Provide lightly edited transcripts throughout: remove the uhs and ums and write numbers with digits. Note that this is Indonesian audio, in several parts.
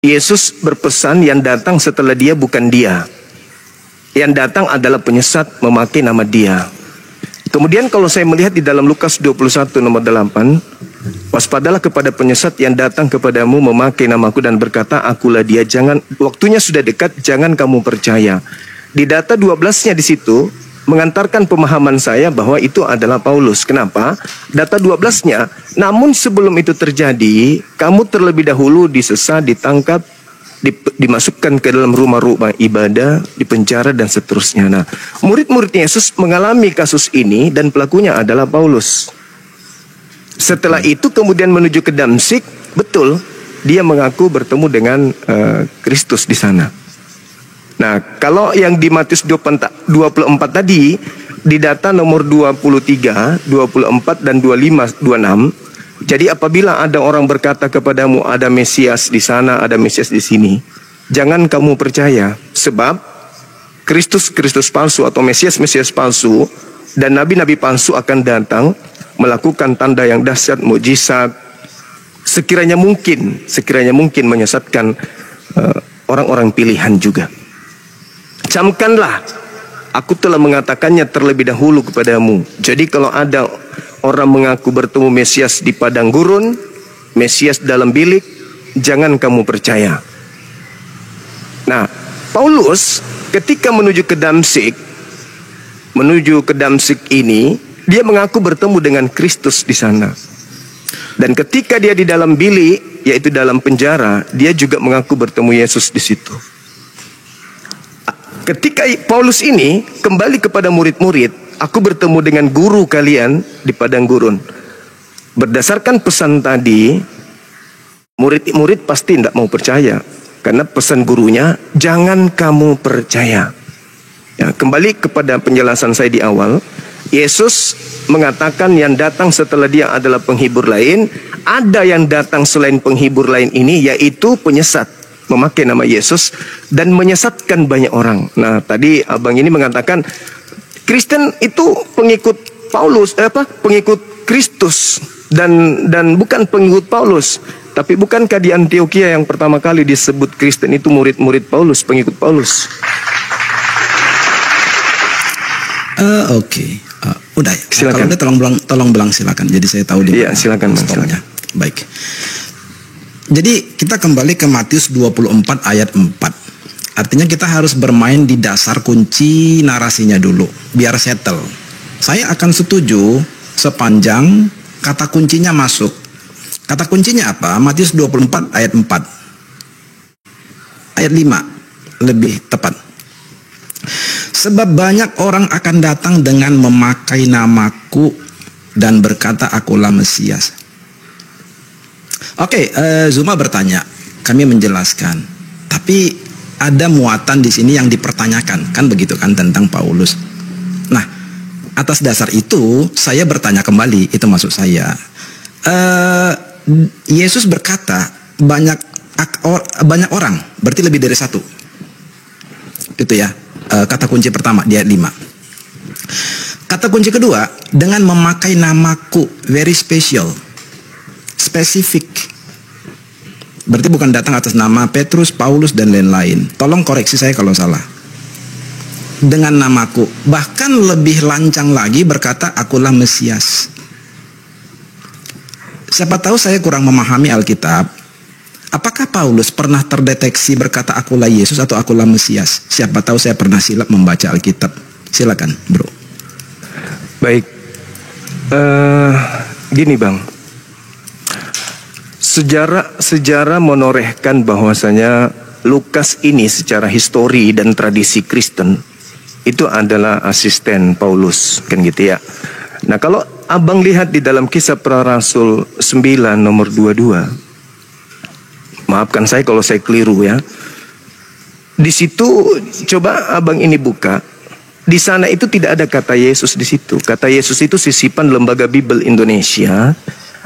Yesus berpesan yang datang setelah dia bukan dia. Yang datang adalah penyesat memakai nama dia. Kemudian kalau saya melihat di dalam Lukas 21 nomor 8, waspadalah kepada penyesat yang datang kepadamu memakai namaku dan berkata, akulah dia, jangan, waktunya sudah dekat, jangan kamu percaya. Di data 12-nya di situ mengantarkan pemahaman saya bahwa itu adalah Paulus. Kenapa? Data 12-nya, namun sebelum itu terjadi, kamu terlebih dahulu disesat, ditangkap, dimasukkan ke dalam rumah-rumah ibadah, dipenjara dan seterusnya. Nah, murid-murid Yesus mengalami kasus ini dan pelakunya adalah Paulus. Setelah itu kemudian menuju ke Damsyik, betul, dia mengaku bertemu dengan Kristus di sana. Nah, kalau yang di Matius 24 tadi, di data nomor 23, 24 dan 25, 26, jadi apabila ada orang berkata kepadamu ada Mesias di sana, ada Mesias di sini, jangan kamu percaya, sebab Kristus palsu atau Mesias palsu dan nabi-nabi palsu akan datang melakukan tanda yang dahsyat, mukjizat, sekiranya mungkin menyesatkan orang-orang pilihan juga. Camkanlah, aku telah mengatakannya terlebih dahulu kepadamu. Jadi kalau ada orang mengaku bertemu Mesias di padang gurun, Mesias dalam bilik, jangan kamu percaya. Nah, Paulus ketika menuju ke Damsyik ini, dia mengaku bertemu dengan Kristus di sana. Dan ketika dia di dalam bilik, yaitu dalam penjara, dia juga mengaku bertemu Yesus di situ. Ketika Paulus ini kembali kepada murid-murid, aku bertemu dengan guru kalian di padang gurun. Berdasarkan pesan tadi, murid-murid pasti tidak mau percaya. Karena pesan gurunya, jangan kamu percaya. Ya, kembali kepada penjelasan saya di awal, Yesus mengatakan yang datang setelah dia adalah penghibur lain. Ada yang datang selain penghibur lain ini, yaitu penyesat, memakai nama Yesus dan menyesatkan banyak orang. Nah, tadi abang ini mengatakan Kristen itu pengikut Paulus, pengikut Kristus dan bukan pengikut Paulus. Tapi bukankah di Antioquia yang pertama kali disebut Kristen itu murid-murid Paulus, pengikut Paulus? Oke. Udah ya. Silakan. Kalau udah tolong belang silakan. Jadi saya tahu di mana. Iya, silakan. Baik. Jadi kita kembali ke Matius 24 ayat 4. Artinya kita harus bermain di dasar kunci narasinya dulu, biar settle. Saya akan setuju sepanjang kata kuncinya masuk. Kata kuncinya apa? Matius 24 ayat 4. Ayat 5 lebih tepat. Sebab banyak orang akan datang dengan memakai namaku dan berkata akulah Mesias. Oke, Zuma bertanya, kami menjelaskan. Tapi ada muatan di sini yang dipertanyakan, kan begitu kan, tentang Paulus. Nah, atas dasar itu saya bertanya kembali, itu maksud saya. Yesus berkata banyak orang, berarti lebih dari satu. Itu ya, kata kunci pertama di ayat 5. Kata kunci kedua, dengan memakai namaku, very special, spesifik. Berarti bukan datang atas nama Petrus, Paulus dan lain-lain. Tolong koreksi saya kalau salah. Dengan namaku, bahkan lebih lancang lagi berkata akulah Mesias. Siapa tahu saya kurang memahami Alkitab. Apakah Paulus pernah terdeteksi berkata akulah Yesus atau akulah Mesias? Siapa tahu saya pernah silap membaca Alkitab. Silakan, bro. Baik. Gini bang, sejarah menorehkan bahwasanya Lukas ini secara histori dan tradisi Kristen itu adalah asisten Paulus, kan gitu ya. Nah, kalau abang lihat di dalam Kisah Para Rasul 9 nomor 22, maafkan saya kalau saya keliru ya. Di situ coba abang ini buka. Di sana itu tidak ada kata Yesus di situ. Kata Yesus itu sisipan Lembaga Bible Indonesia.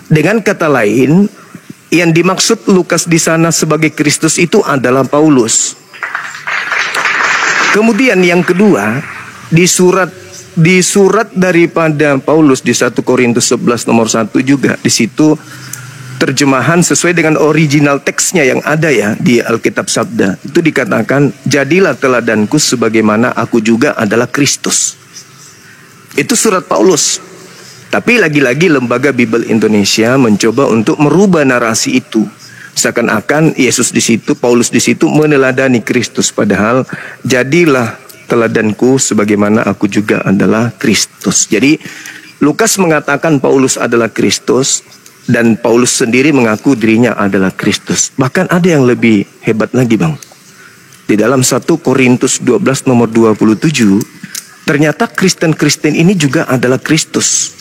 Dengan kata lain, yang dimaksud Lukas di sana sebagai Kristus itu adalah Paulus. Kemudian yang kedua, di surat daripada Paulus di 1 Korintus 11 nomor 1 juga, di situ terjemahan sesuai dengan original teksnya yang ada ya di Alkitab Sabda. Itu dikatakan, jadilah teladanku sebagaimana aku juga adalah Kristus. Itu surat Paulus. Tapi lagi-lagi Lembaga Bible Indonesia mencoba untuk merubah narasi itu. Seakan-akan Yesus di situ, Paulus di situ meneladani Kristus. Padahal jadilah teladanku sebagaimana aku juga adalah Kristus. Jadi Lukas mengatakan Paulus adalah Kristus. Dan Paulus sendiri mengaku dirinya adalah Kristus. Bahkan ada yang lebih hebat lagi bang. Di dalam 1 Korintus 12 nomor 27, ternyata Kristen-Kristen ini juga adalah Kristus.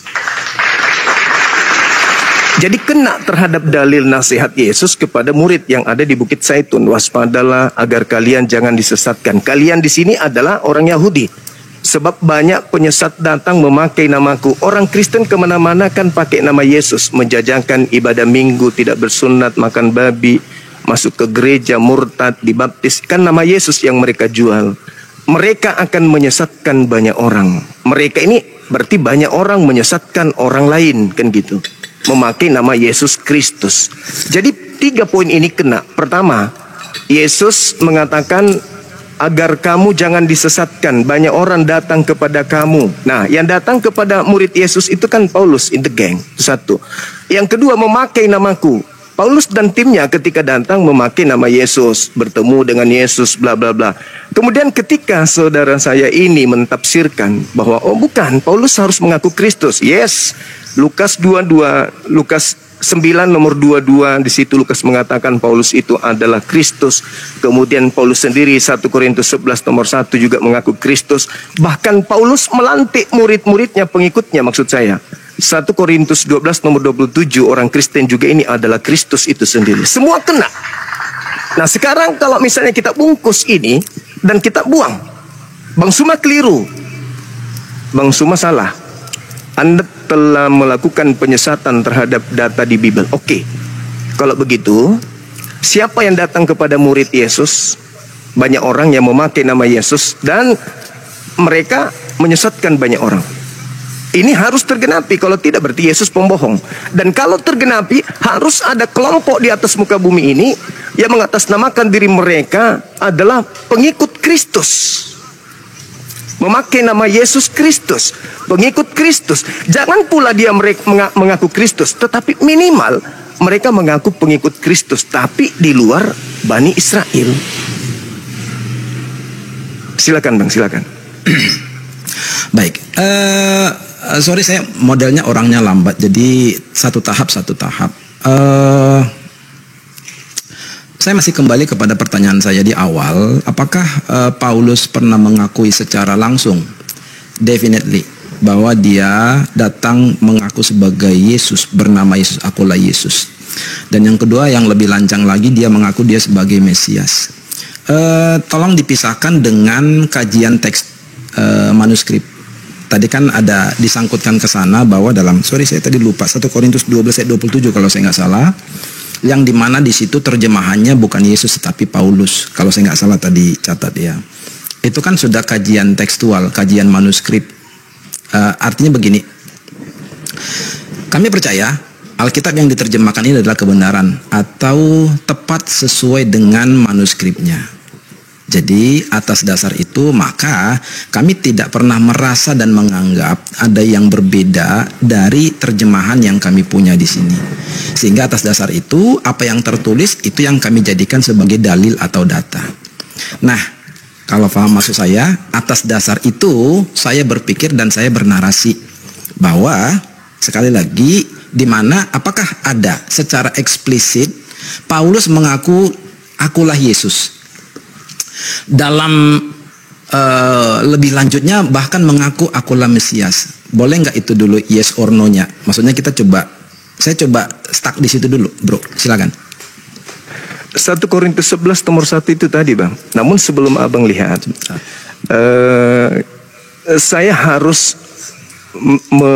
Jadi kena terhadap dalil nasihat Yesus kepada murid yang ada di Bukit Zaitun. Waspadalah agar kalian jangan disesatkan. Kalian di sini adalah orang Yahudi. Sebab banyak penyesat datang memakai namaku. Orang Kristen kemana-mana kan pakai nama Yesus. Menjajakan ibadah minggu, tidak bersunat, makan babi, masuk ke gereja, murtad, dibaptis. Kan nama Yesus yang mereka jual. Mereka akan menyesatkan banyak orang. Mereka ini berarti banyak orang menyesatkan orang lain, kan gitu. Memakai nama Yesus Kristus. Jadi 3 poin ini kena. Pertama, Yesus mengatakan agar kamu jangan disesatkan. Banyak orang datang kepada kamu. Nah, yang datang kepada murid Yesus itu kan Paulus in the gang. Itu satu. Yang kedua, memakai namaku. Paulus dan timnya ketika datang memakai nama Yesus, bertemu dengan Yesus, bla bla bla. Kemudian ketika saudara saya ini mentafsirkan bahwa oh bukan, Paulus harus mengaku Kristus. Yes, Lukas 9 nomor 22 di situ Lukas mengatakan Paulus itu adalah Kristus. Kemudian Paulus sendiri 1 Korintus 11 nomor 1 juga mengaku Kristus. Bahkan Paulus melantik murid-muridnya, pengikutnya maksud saya. 1 Korintus 12 nomor 27 orang Kristen juga ini adalah Kristus itu sendiri. Semua kena. Nah sekarang kalau misalnya kita bungkus ini dan kita buang, Bang Suma keliru, Bang Suma salah. Anda telah melakukan penyesatan terhadap data di Bible. Oke, kalau begitu, siapa yang datang kepada murid Yesus? Banyak orang yang memakai nama Yesus dan mereka menyesatkan banyak orang. Ini harus tergenapi, kalau tidak berarti Yesus pembohong. Dan kalau tergenapi, harus ada kelompok di atas muka bumi ini yang mengatasnamakan diri mereka adalah pengikut Kristus. Memakai nama Yesus Kristus, pengikut Kristus. Jangan pula dia mengaku Kristus, tetapi minimal mereka mengaku pengikut Kristus, tapi di luar Bani Israel. Silakan bang, silakan. Baik, sorry saya modelnya orangnya lambat, jadi satu tahap. Saya masih kembali kepada pertanyaan saya di awal, apakah Paulus pernah mengakui secara langsung, definitely, bahwa dia datang mengaku sebagai Yesus, bernama Yesus, akulah Yesus. Dan yang kedua, yang lebih lancang lagi, dia mengaku dia sebagai Mesias. Tolong dipisahkan dengan kajian teks manuskrip. Tadi kan ada disangkutkan ke sana bahwa dalam, sorry saya tadi lupa, 1 Korintus 12 ayat 27 kalau saya nggak salah, yang dimana di situ terjemahannya bukan Yesus tetapi Paulus, kalau saya nggak salah tadi catat ya. Itu kan sudah kajian tekstual, kajian manuskrip. Artinya begini, kami percaya Alkitab yang diterjemahkan ini adalah kebenaran atau tepat sesuai dengan manuskripnya. Jadi atas dasar itu maka kami tidak pernah merasa dan menganggap ada yang berbeda dari terjemahan yang kami punya di sini. Sehingga atas dasar itu apa yang tertulis itu yang kami jadikan sebagai dalil atau data. Nah, kalau paham maksud saya, atas dasar itu saya berpikir dan saya bernarasi bahwa sekali lagi di mana apakah ada secara eksplisit Paulus mengaku akulah Yesus. Dalam lebih lanjutnya bahkan mengaku akulah Mesias. Boleh nggak itu dulu yes or no-nya? Maksudnya saya coba stuck di situ dulu, bro. Silakan. 1 Korintus 11 nomor 1 itu tadi bang. Namun sebelum abang lihat, saya harus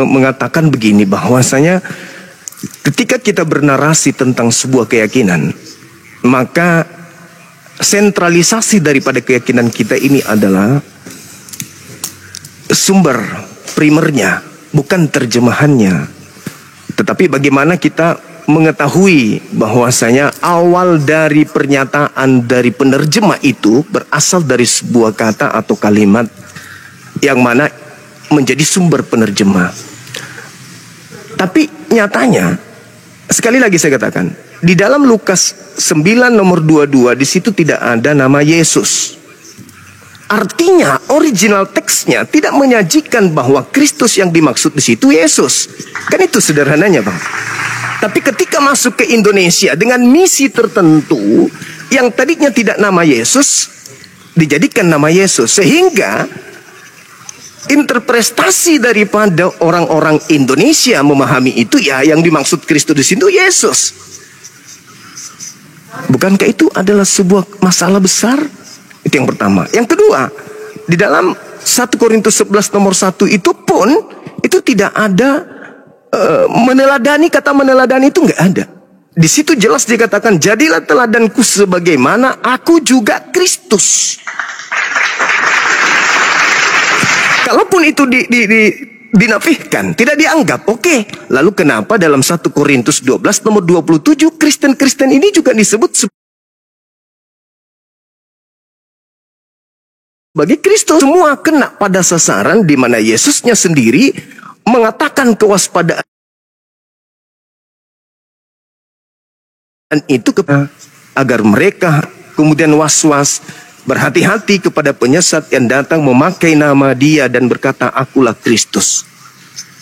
mengatakan begini, bahwasanya ketika kita bernarasi tentang sebuah keyakinan, maka sentralisasi daripada keyakinan kita ini adalah sumber primernya, bukan terjemahannya. Tetapi bagaimana kita mengetahui bahwasanya awal dari pernyataan dari penerjemah itu berasal dari sebuah kata atau kalimat yang mana menjadi sumber penerjemah. Tapi nyatanya, sekali lagi saya katakan, di dalam Lukas 9 nomor 22 di situ tidak ada nama Yesus. Artinya original teksnya tidak menyajikan bahwa Kristus yang dimaksud di situ Yesus. Kan itu sederhananya, Bang. Tapi ketika masuk ke Indonesia dengan misi tertentu yang tadinya tidak nama Yesus dijadikan nama Yesus, sehingga interpretasi daripada orang-orang Indonesia memahami itu ya yang dimaksud Kristus di situ Yesus. Bukankah itu adalah sebuah masalah besar? Itu yang pertama. Yang kedua, di dalam 1 Korintus 11 nomor 1 itu pun itu tidak ada meneladani. Kata meneladani itu nggak ada. Di situ jelas dikatakan, jadilah teladanku sebagaimana aku juga Kristus. Kalaupun itu dinafikan, tidak dianggap, oke. Lalu kenapa dalam 1 Korintus 12 nomor 27 Kristen-Kristen ini juga disebut bagi Kristus? Semua kena pada sasaran di mana Yesusnya sendiri mengatakan kewaspadaan itu agar mereka kemudian was-was, berhati-hati kepada penyesat yang datang memakai nama Dia dan berkata, akulah Kristus.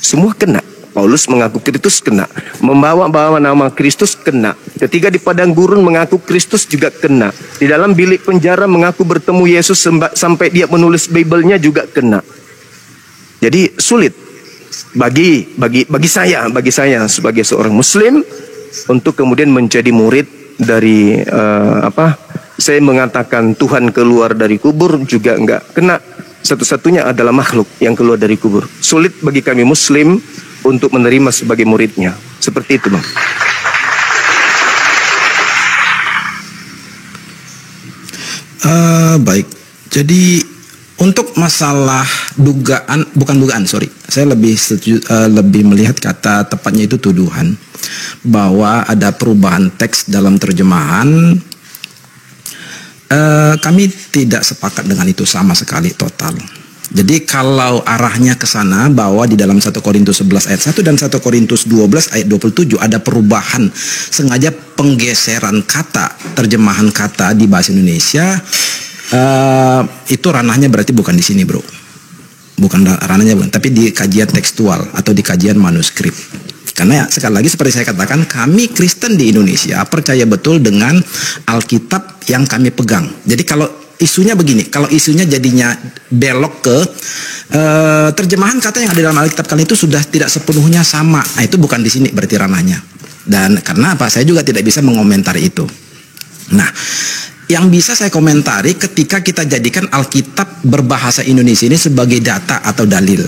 Semua kena. Paulus mengaku Kristus kena, membawa nama Kristus kena. Ketika di padang gurun mengaku Kristus juga kena. Di dalam bilik penjara mengaku bertemu Yesus sampai dia menulis Bible-nya juga kena. Jadi sulit bagi saya sebagai seorang Muslim untuk kemudian menjadi murid dari saya mengatakan Tuhan keluar dari kubur juga enggak kena. Satu-satunya adalah makhluk yang keluar dari kubur. Sulit bagi kami Muslim untuk menerima sebagai muridnya. Seperti itu, Bang. Baik. Jadi untuk masalah saya lebih melihat kata tepatnya itu tuduhan bahwa ada perubahan teks dalam terjemahan. Kami tidak sepakat dengan itu sama sekali total. Jadi kalau arahnya ke sana bahwa di dalam 1 Korintus 11 ayat 1 dan 1 Korintus 12 ayat 27 ada perubahan, sengaja penggeseran kata, terjemahan kata di bahasa Indonesia, itu ranahnya berarti bukan di sini, bro. Bukan ranahnya, tapi di kajian tekstual atau di kajian manuskrip. Karena ya, sekali lagi seperti saya katakan, kami Kristen di Indonesia percaya betul dengan Alkitab yang kami pegang. Jadi kalau isunya begini, kalau isunya jadinya belok ke terjemahan kata yang ada dalam Alkitab kali itu sudah tidak sepenuhnya sama. Nah, itu bukan di sini berarti ranahnya. Dan karena apa? Saya juga tidak bisa mengomentari itu. Nah, yang bisa saya komentari ketika kita jadikan Alkitab berbahasa Indonesia ini sebagai data atau dalil.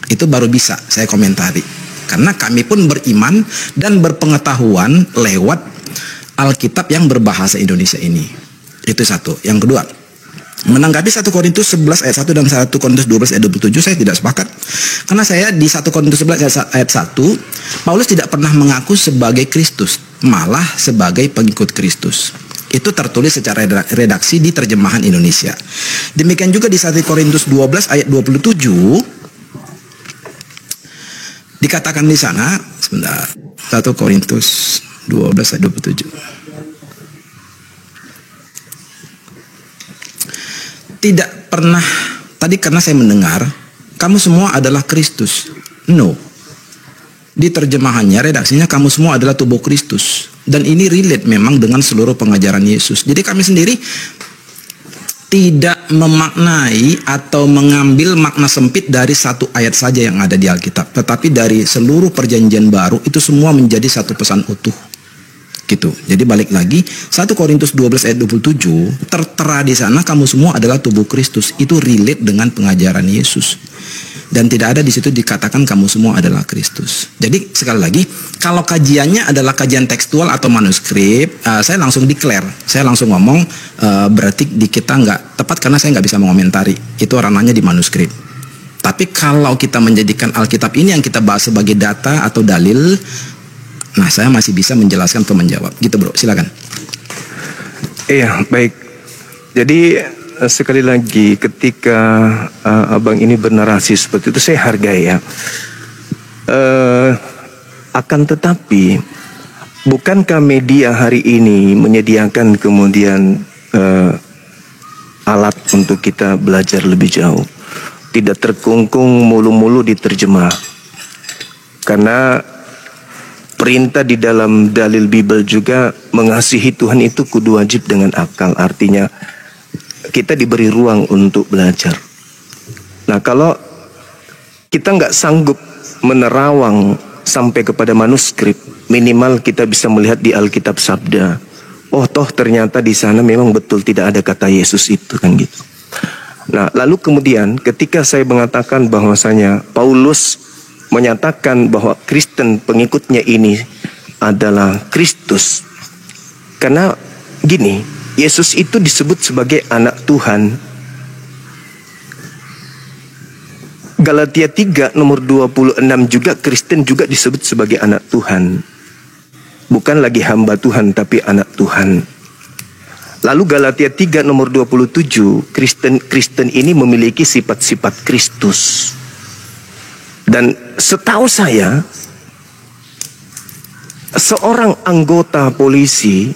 Itu baru bisa saya komentari. Karena kami pun beriman dan berpengetahuan lewat Alkitab yang berbahasa Indonesia ini. Itu satu. Yang kedua, menanggapi 1 Korintus 11 ayat 1 dan 1 Korintus 12 ayat 27 saya tidak sepakat. Karena saya di 1 Korintus 11 ayat 1, Paulus tidak pernah mengaku sebagai Kristus, malah sebagai pengikut Kristus. Itu tertulis secara redaksi di terjemahan Indonesia. Demikian juga di 1 Korintus 12 ayat 27 dikatakan di sana, sebentar, 1 Korintus 12 ayat 27. Tidak pernah, tadi karena saya mendengar, kamu semua adalah Kristus. No. Di terjemahannya, redaksinya kamu semua adalah tubuh Kristus. Dan ini relate memang dengan seluruh pengajaran Yesus. Jadi kami sendiri tidak memaknai atau mengambil makna sempit dari satu ayat saja yang ada di Alkitab, tetapi dari seluruh perjanjian baru itu semua menjadi satu pesan utuh gitu. Jadi balik lagi 1 Korintus 12 ayat 27 tertera di sana kamu semua adalah tubuh Kristus. Itu relate dengan pengajaran Yesus. Dan tidak ada di situ dikatakan kamu semua adalah Kristus. Jadi sekali lagi, kalau kajiannya adalah kajian tekstual atau manuskrip, saya langsung declare, saya langsung ngomong, berarti di kita nggak tepat karena saya nggak bisa mengomentari. Itu ranahnya di manuskrip. Tapi kalau kita menjadikan Alkitab ini yang kita bahas sebagai data atau dalil, Nah, saya masih bisa menjelaskan atau menjawab. Gitu bro, silakan. Iya, baik. Jadi sekali lagi ketika abang ini bernarasi seperti itu saya hargai ya. Akan tetapi bukankah media hari ini menyediakan kemudian alat untuk kita belajar lebih jauh, tidak terkungkung mulu-mulu diterjemah, karena perintah di dalam dalil Bible juga mengasihi Tuhan itu kudu wajib dengan akal. Artinya kita diberi ruang untuk belajar. Nah, kalau kita nggak sanggup menerawang sampai kepada manuskrip, minimal kita bisa melihat di Alkitab Sabda. Oh, toh ternyata di sana memang betul tidak ada kata Yesus itu, kan gitu. Nah, lalu kemudian ketika saya mengatakan bahwasanya Paulus menyatakan bahwa Kristen pengikutnya ini adalah Kristus, karena gini, Yesus itu disebut sebagai anak Tuhan. Galatia 3 nomor 26 juga Kristen juga disebut sebagai anak Tuhan. Bukan lagi hamba Tuhan tapi anak Tuhan. Lalu Galatia 3 nomor 27, Kristen ini memiliki sifat-sifat Kristus. Dan setahu saya, seorang anggota polisi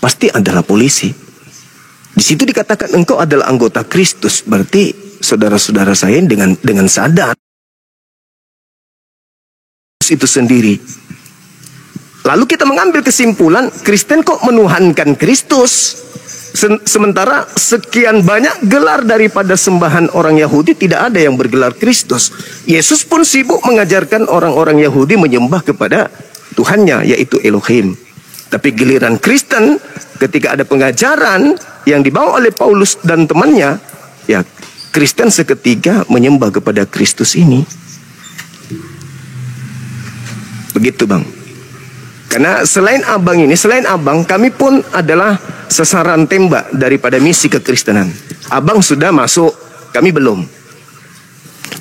pasti adalah polisi. Di situ dikatakan engkau adalah anggota Kristus, berarti saudara-saudara saya dengan sadar itu sendiri. Lalu kita mengambil kesimpulan, Kristen kok menuhankan Kristus, sementara sekian banyak gelar daripada sembahan orang Yahudi tidak ada yang bergelar Kristus. Yesus pun sibuk mengajarkan orang-orang Yahudi menyembah kepada Tuhannya, yaitu Elohim. Tapi giliran Kristen, ketika ada pengajaran yang dibawa oleh Paulus dan temannya, ya Kristen seketika menyembah kepada Kristus ini. Begitu bang. Karena selain abang, kami pun adalah sasaran tembak daripada misi kekristenan. Abang sudah masuk, kami belum.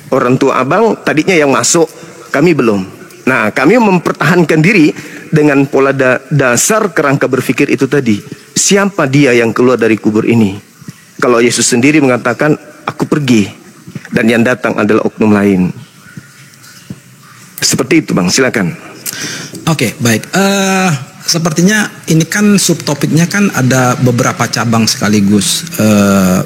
Orang tua abang tadinya yang masuk, kami belum. Nah, kami mempertahankan diri dengan pola dasar kerangka berpikir itu tadi. Siapa dia yang keluar dari kubur ini? Kalau Yesus sendiri mengatakan, aku pergi, dan yang datang adalah oknum lain. Seperti itu bang, silakan. Oke, baik. Sepertinya ini kan subtopiknya kan ada beberapa cabang sekaligus.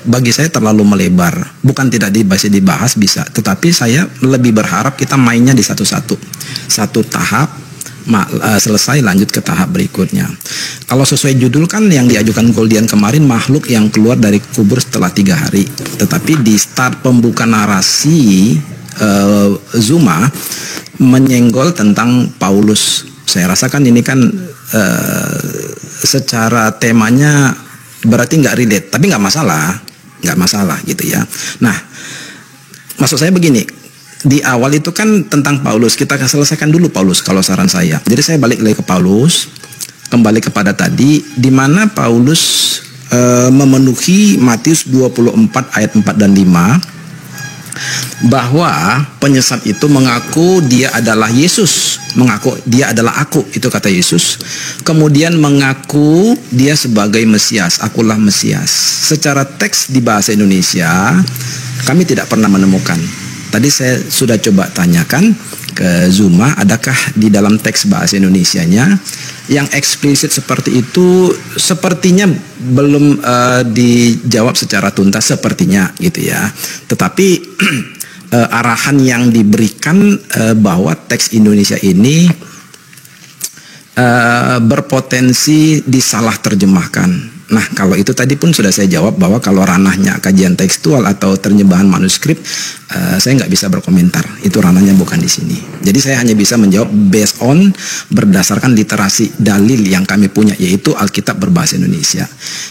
Bagi saya terlalu melebar. Bukan tidak bisa dibahas, bisa. Tetapi saya lebih berharap kita mainnya di satu-satu. Satu tahap, selesai lanjut ke tahap berikutnya. Kalau sesuai judul kan yang diajukan Goldian kemarin, makhluk yang keluar dari kubur setelah 3 hari. Tetapi di start pembuka narasi Zuma menyenggol tentang Paulus. Saya rasakan ini kan secara temanya berarti nggak relate, tapi nggak masalah gitu ya. Nah, maksud saya begini, di awal itu kan tentang Paulus, kita akan selesaikan dulu Paulus kalau saran saya. Jadi saya balik lagi ke Paulus, kembali kepada tadi, di mana Paulus memenuhi Matius 24 ayat 4 dan 5. Bahwa penyesat itu mengaku dia adalah Yesus, mengaku dia adalah aku, itu kata Yesus. Kemudian mengaku dia sebagai Mesias, akulah Mesias. Secara teks di bahasa Indonesia kami tidak pernah menemukan. Tadi saya sudah coba tanyakan ke Zuma, adakah di dalam teks bahasa Indonesianya yang eksplisit seperti itu? Sepertinya belum dijawab secara tuntas, sepertinya gitu ya. Tetapi arahan yang diberikan bahwa teks Indonesia ini berpotensi disalah terjemahkan. Nah, kalau itu tadi pun sudah saya jawab bahwa kalau ranahnya kajian tekstual atau terjemahan manuskrip, saya nggak bisa berkomentar. Itu ranahnya bukan di sini. Jadi saya hanya bisa menjawab based on berdasarkan literasi dalil yang kami punya, yaitu Alkitab berbahasa Indonesia.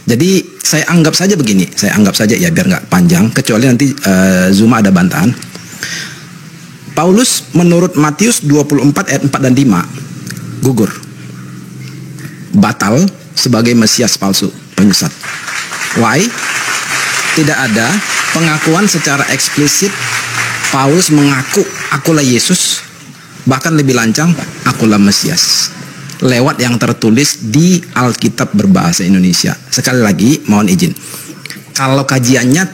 Jadi saya anggap saja begini, ya biar nggak panjang, kecuali nanti Zuma ada bantahan. Paulus menurut Matius 24 ayat 4 dan 5 gugur, batal sebagai Mesias palsu, penyesat. Why? Tidak ada pengakuan secara eksplisit Paulus mengaku akulah Yesus, bahkan lebih lancang, aku Akulah Mesias. Lewat yang tertulis di Alkitab berbahasa Indonesia. Sekali lagi, mohon izin. Kalau kajiannya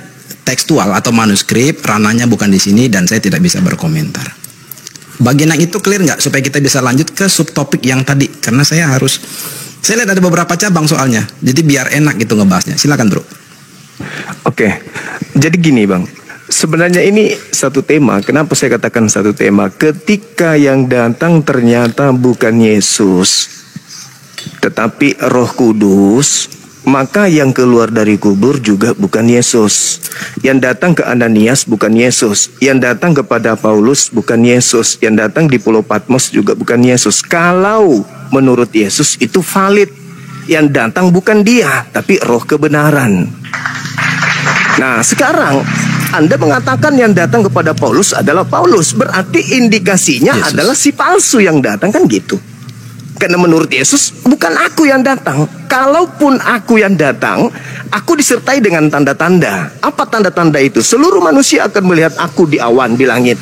tekstual atau manuskrip, ranahnya bukan di sini dan saya tidak bisa berkomentar. Bagian yang itu clear nggak? Supaya kita bisa lanjut ke subtopik yang tadi. Karena saya lihat ada beberapa cabang soalnya. Jadi biar enak gitu ngebahasnya. Silakan bro. Oke, jadi gini bang. Sebenarnya ini satu tema. Kenapa saya katakan satu tema? Ketika yang datang ternyata bukan Yesus, tetapi Roh Kudus, maka yang keluar dari kubur juga bukan Yesus. Yang datang ke Ananias bukan Yesus. Yang datang kepada Paulus bukan Yesus. Yang datang di Pulau Patmos juga bukan Yesus. Kalau menurut Yesus itu valid. Yang datang bukan dia, tapi roh kebenaran. Nah sekarang Anda mengatakan yang datang kepada Paulus adalah Paulus. Berarti indikasinya Yesus adalah si palsu yang datang, kan gitu. Karena menurut Yesus bukan aku yang datang. Kalaupun aku yang datang, aku disertai dengan tanda-tanda. Apa tanda-tanda itu? Seluruh manusia akan melihat aku di awan, di langit.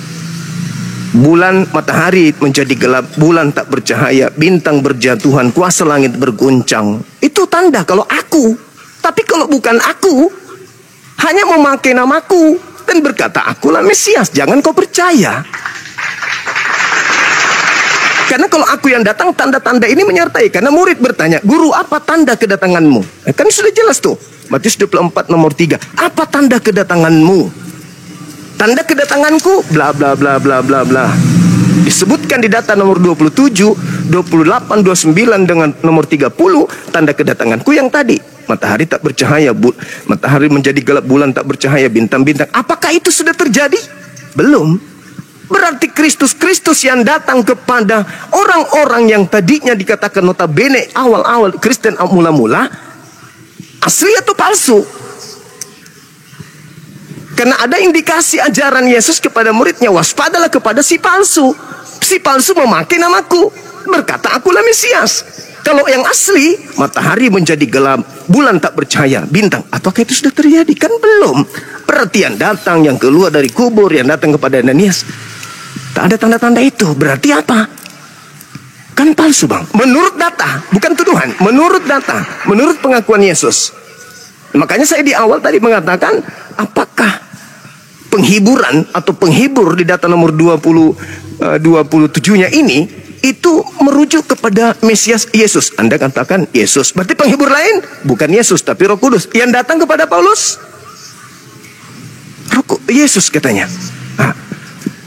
Bulan, matahari menjadi gelap, bulan tak bercahaya, bintang berjatuhan, kuasa langit berguncang. Itu tanda kalau aku. Tapi kalau bukan aku, hanya memakai namaku dan berkata akulah Mesias, jangan kau percaya. Karena kalau aku yang datang, tanda-tanda ini menyertai. Karena murid bertanya, guru apa tanda kedatanganmu? Kan sudah jelas tuh, Matius 24 nomor 3. Apa tanda kedatanganmu? Tanda kedatanganku, bla bla bla bla bla bla. Disebutkan di data nomor 27, 28, 29 dengan nomor 30. Tanda kedatanganku yang tadi, matahari tak bercahaya, matahari menjadi gelap, bulan tak bercahaya, bintang-bintang. Apakah itu sudah terjadi? Belum. Berarti Kristus yang datang kepada orang-orang yang tadinya dikatakan notabene awal-awal Kristen mula-mula, asli atau palsu? Karena ada indikasi ajaran Yesus kepada muridnya, waspadalah kepada si palsu. Si palsu memakai namaku, berkata akulah Mesias. Kalau yang asli, matahari menjadi gelap, bulan tak bercahaya, bintang. Apakah itu sudah terjadi? Kan belum. Berarti yang datang, yang keluar dari kubur, yang datang kepada Ananias, tak ada tanda-tanda itu. Berarti apa? Kan palsu bang. Menurut data, bukan tuduhan. Menurut data, menurut pengakuan Yesus. Makanya saya di awal tadi mengatakan, apakah penghiburan atau penghibur di data nomor 27-nya ini itu merujuk kepada Mesias Yesus. Anda katakan Yesus, berarti penghibur lain bukan Yesus tapi Roh Kudus. Yang datang kepada Paulus Yesus katanya. Nah,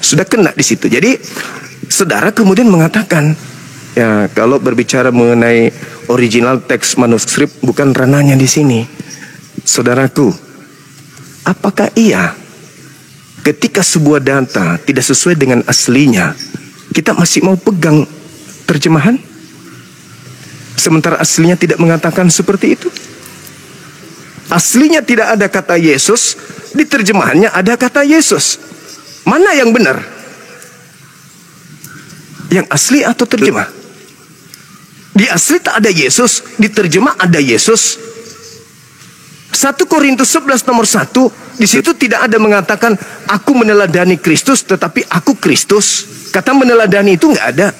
sudah kena di situ. Jadi saudara kemudian mengatakan, ya kalau berbicara mengenai original teks manuskrip bukan ranahnya di sini. Saudaraku, apakah iya ketika sebuah data tidak sesuai dengan aslinya, kita masih mau pegang terjemahan? Sementara aslinya tidak mengatakan seperti itu. Aslinya tidak ada kata Yesus, di terjemahannya ada kata Yesus. Mana yang benar? Yang asli atau terjemah? Di asli tak ada Yesus, di terjemah ada Yesus. 1 Korintus 11 nomor 1, di situ tidak ada mengatakan aku meneladani Kristus, tetapi aku Kristus. Kata meneladani itu nggak ada.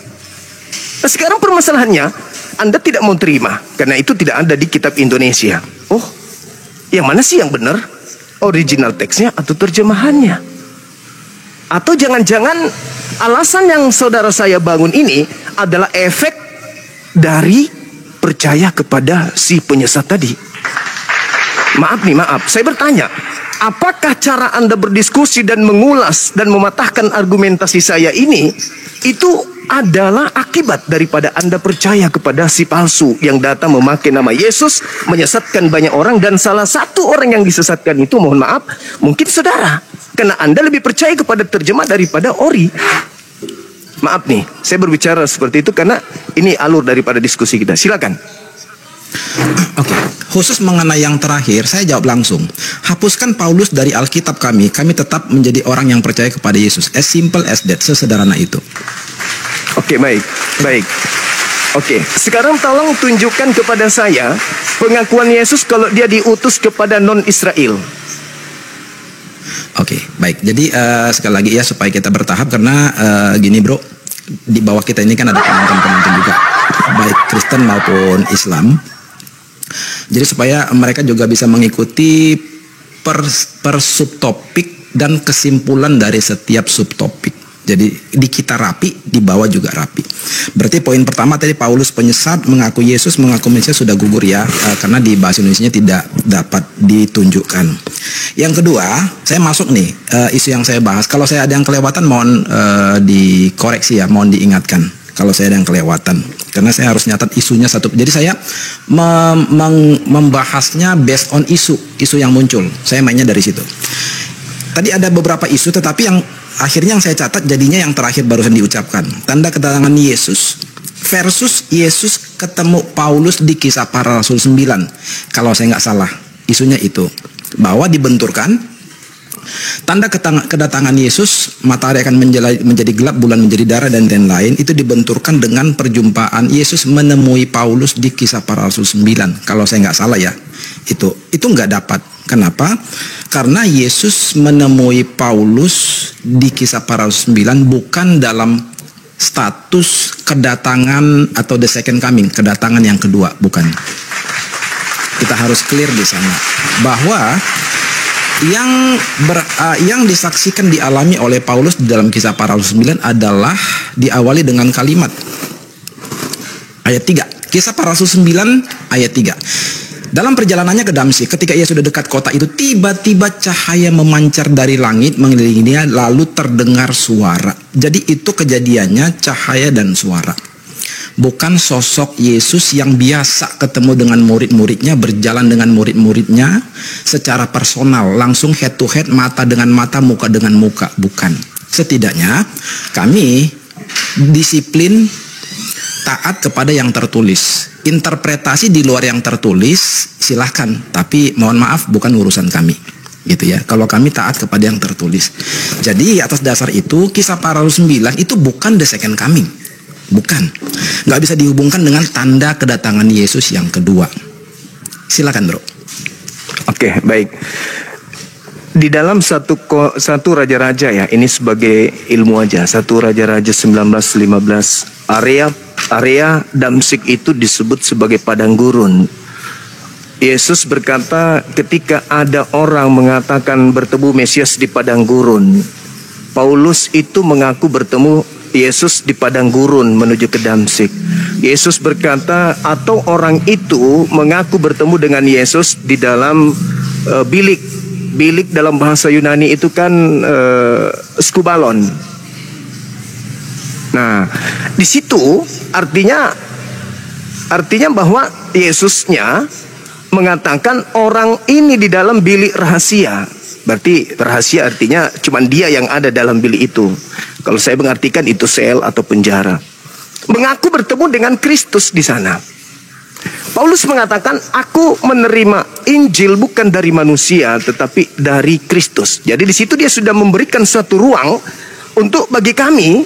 Nah, sekarang permasalahannya, Anda tidak mau terima karena itu tidak ada di kitab Indonesia. Oh, yang mana sih yang benar? Original teksnya atau terjemahannya? Atau jangan-jangan alasan yang saudara saya bangun ini adalah efek dari percaya kepada si penyesat tadi? Maaf, saya bertanya, apakah cara Anda berdiskusi dan mengulas dan mematahkan argumentasi saya ini, itu adalah akibat daripada Anda percaya kepada si palsu yang datang memakai nama Yesus, menyesatkan banyak orang, dan salah satu orang yang disesatkan itu, mohon maaf, mungkin saudara, karena Anda lebih percaya kepada terjemah daripada ori. Maaf nih, saya berbicara seperti itu karena ini alur daripada diskusi kita. Silakan. Oke, khusus mengenai yang terakhir, saya jawab langsung. Hapuskan Paulus dari Alkitab kami tetap menjadi orang yang percaya kepada Yesus. As simple as that, sesederhana itu. Oke, baik. Oke, sekarang tolong tunjukkan kepada saya pengakuan Yesus kalau dia diutus kepada non-Israel. Oke, baik. Jadi sekali lagi ya supaya kita bertahap karena gini bro, di bawah kita ini kan ada penonton-penonton juga, baik Kristen maupun Islam. Jadi supaya mereka juga bisa mengikuti per subtopik dan kesimpulan dari setiap subtopik. Jadi di kita rapi, di bawah juga rapi. Berarti poin pertama tadi Paulus penyesat, mengaku Yesus, mengaku Mesias sudah gugur ya, karena di bahasa Indonesianya tidak dapat ditunjukkan. Yang kedua, saya masuk nih isu yang saya bahas. Kalau saya ada yang kelewatan mohon dikoreksi ya, mohon diingatkan. Kalau saya ada yang kelewatan, karena saya harus nyatat isunya satu. Jadi saya membahasnya based on isu yang muncul. Saya mainnya dari situ. Tadi ada beberapa isu, tetapi yang akhirnya yang saya catat jadinya yang terakhir barusan diucapkan. Tanda kedatangan Yesus versus Yesus ketemu Paulus di Kisah Para Rasul 9. Kalau saya nggak salah, isunya itu. Bahwa dibenturkan tanda kedatangan Yesus, matahari akan menjadi gelap, bulan menjadi darah, dan lain-lain. Itu dibenturkan dengan perjumpaan Yesus menemui Paulus di Kisah Para Rasul 9. Kalau saya nggak salah ya, itu nggak dapat. Kenapa? Karena Yesus menemui Paulus di Kisah Para Rasul 9 bukan dalam status kedatangan atau the second coming, kedatangan yang kedua, bukan. Kita harus clear di sana bahwa yang disaksikan dialami oleh Paulus di dalam Kisah Para Rasul 9 adalah diawali dengan kalimat ayat 3. Kisah Para Rasul 9 ayat 3. Dalam perjalanannya ke Damsyik, ketika ia sudah dekat kota itu, tiba-tiba cahaya memancar dari langit mengelilingi dia, lalu terdengar suara. Jadi itu kejadiannya, cahaya dan suara. Bukan sosok Yesus yang biasa ketemu dengan murid-muridnya, berjalan dengan murid-muridnya secara personal, langsung head to head, mata dengan mata, muka dengan muka. Bukan. Setidaknya kami disiplin taat kepada yang tertulis. Interpretasi di luar yang tertulis silahkan, tapi mohon maaf bukan urusan kami, gitu ya. Kalau kami taat kepada yang tertulis. Jadi atas dasar itu Kisah Para Rasul 9 itu bukan the second coming, bukan. Nggak bisa dihubungkan dengan tanda kedatangan Yesus yang kedua. Silakan bro. Oke, baik. Di dalam satu Raja-Raja ya, ini sebagai ilmu aja. Satu Raja-Raja 19:15, area Damsyik itu disebut sebagai padang gurun. Yesus berkata ketika ada orang mengatakan bertemu Mesias di padang gurun, Paulus itu mengaku bertemu Yesus di padang gurun menuju ke Damsyik. Yesus berkata, atau orang itu mengaku bertemu dengan Yesus di dalam bilik. Bilik dalam bahasa Yunani itu kan skubalon. Nah, di situ artinya bahwa Yesusnya mengatakan orang ini di dalam bilik rahasia. Berarti rahasia artinya cuma dia yang ada dalam bilik itu. Kalau saya mengartikan itu sel atau penjara. Mengaku bertemu dengan Kristus di sana. Paulus mengatakan, aku menerima Injil bukan dari manusia tetapi dari Kristus. Jadi di situ dia sudah memberikan suatu ruang untuk bagi kami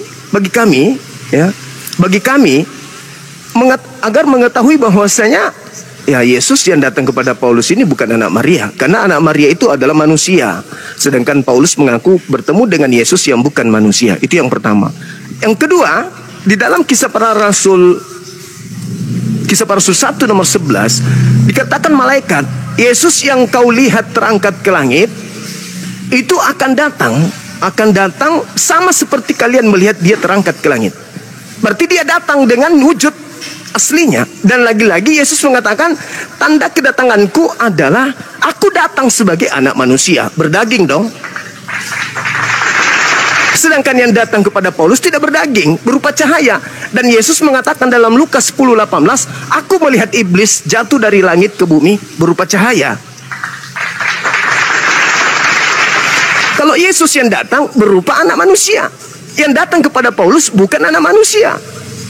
agar mengetahui bahwasanya ya Yesus yang datang kepada Paulus ini bukan anak Maria, karena anak Maria itu adalah manusia. Sedangkan Paulus mengaku bertemu dengan Yesus yang bukan manusia. Itu yang pertama. Yang kedua, di dalam Kisah Para Rasul 1 nomor 11 dikatakan malaikat Yesus yang kau lihat terangkat ke langit itu akan datang sama seperti kalian melihat dia terangkat ke langit. Berarti dia datang dengan wujud aslinya. Dan lagi-lagi Yesus mengatakan, tanda kedatanganku adalah aku datang sebagai anak manusia, berdaging dong. Sedangkan yang datang kepada Paulus tidak berdaging, berupa cahaya. Dan Yesus mengatakan dalam Lukas 10:18, aku melihat iblis jatuh dari langit ke bumi berupa cahaya. Kalau Yesus yang datang berupa anak manusia, yang datang kepada Paulus bukan anak manusia.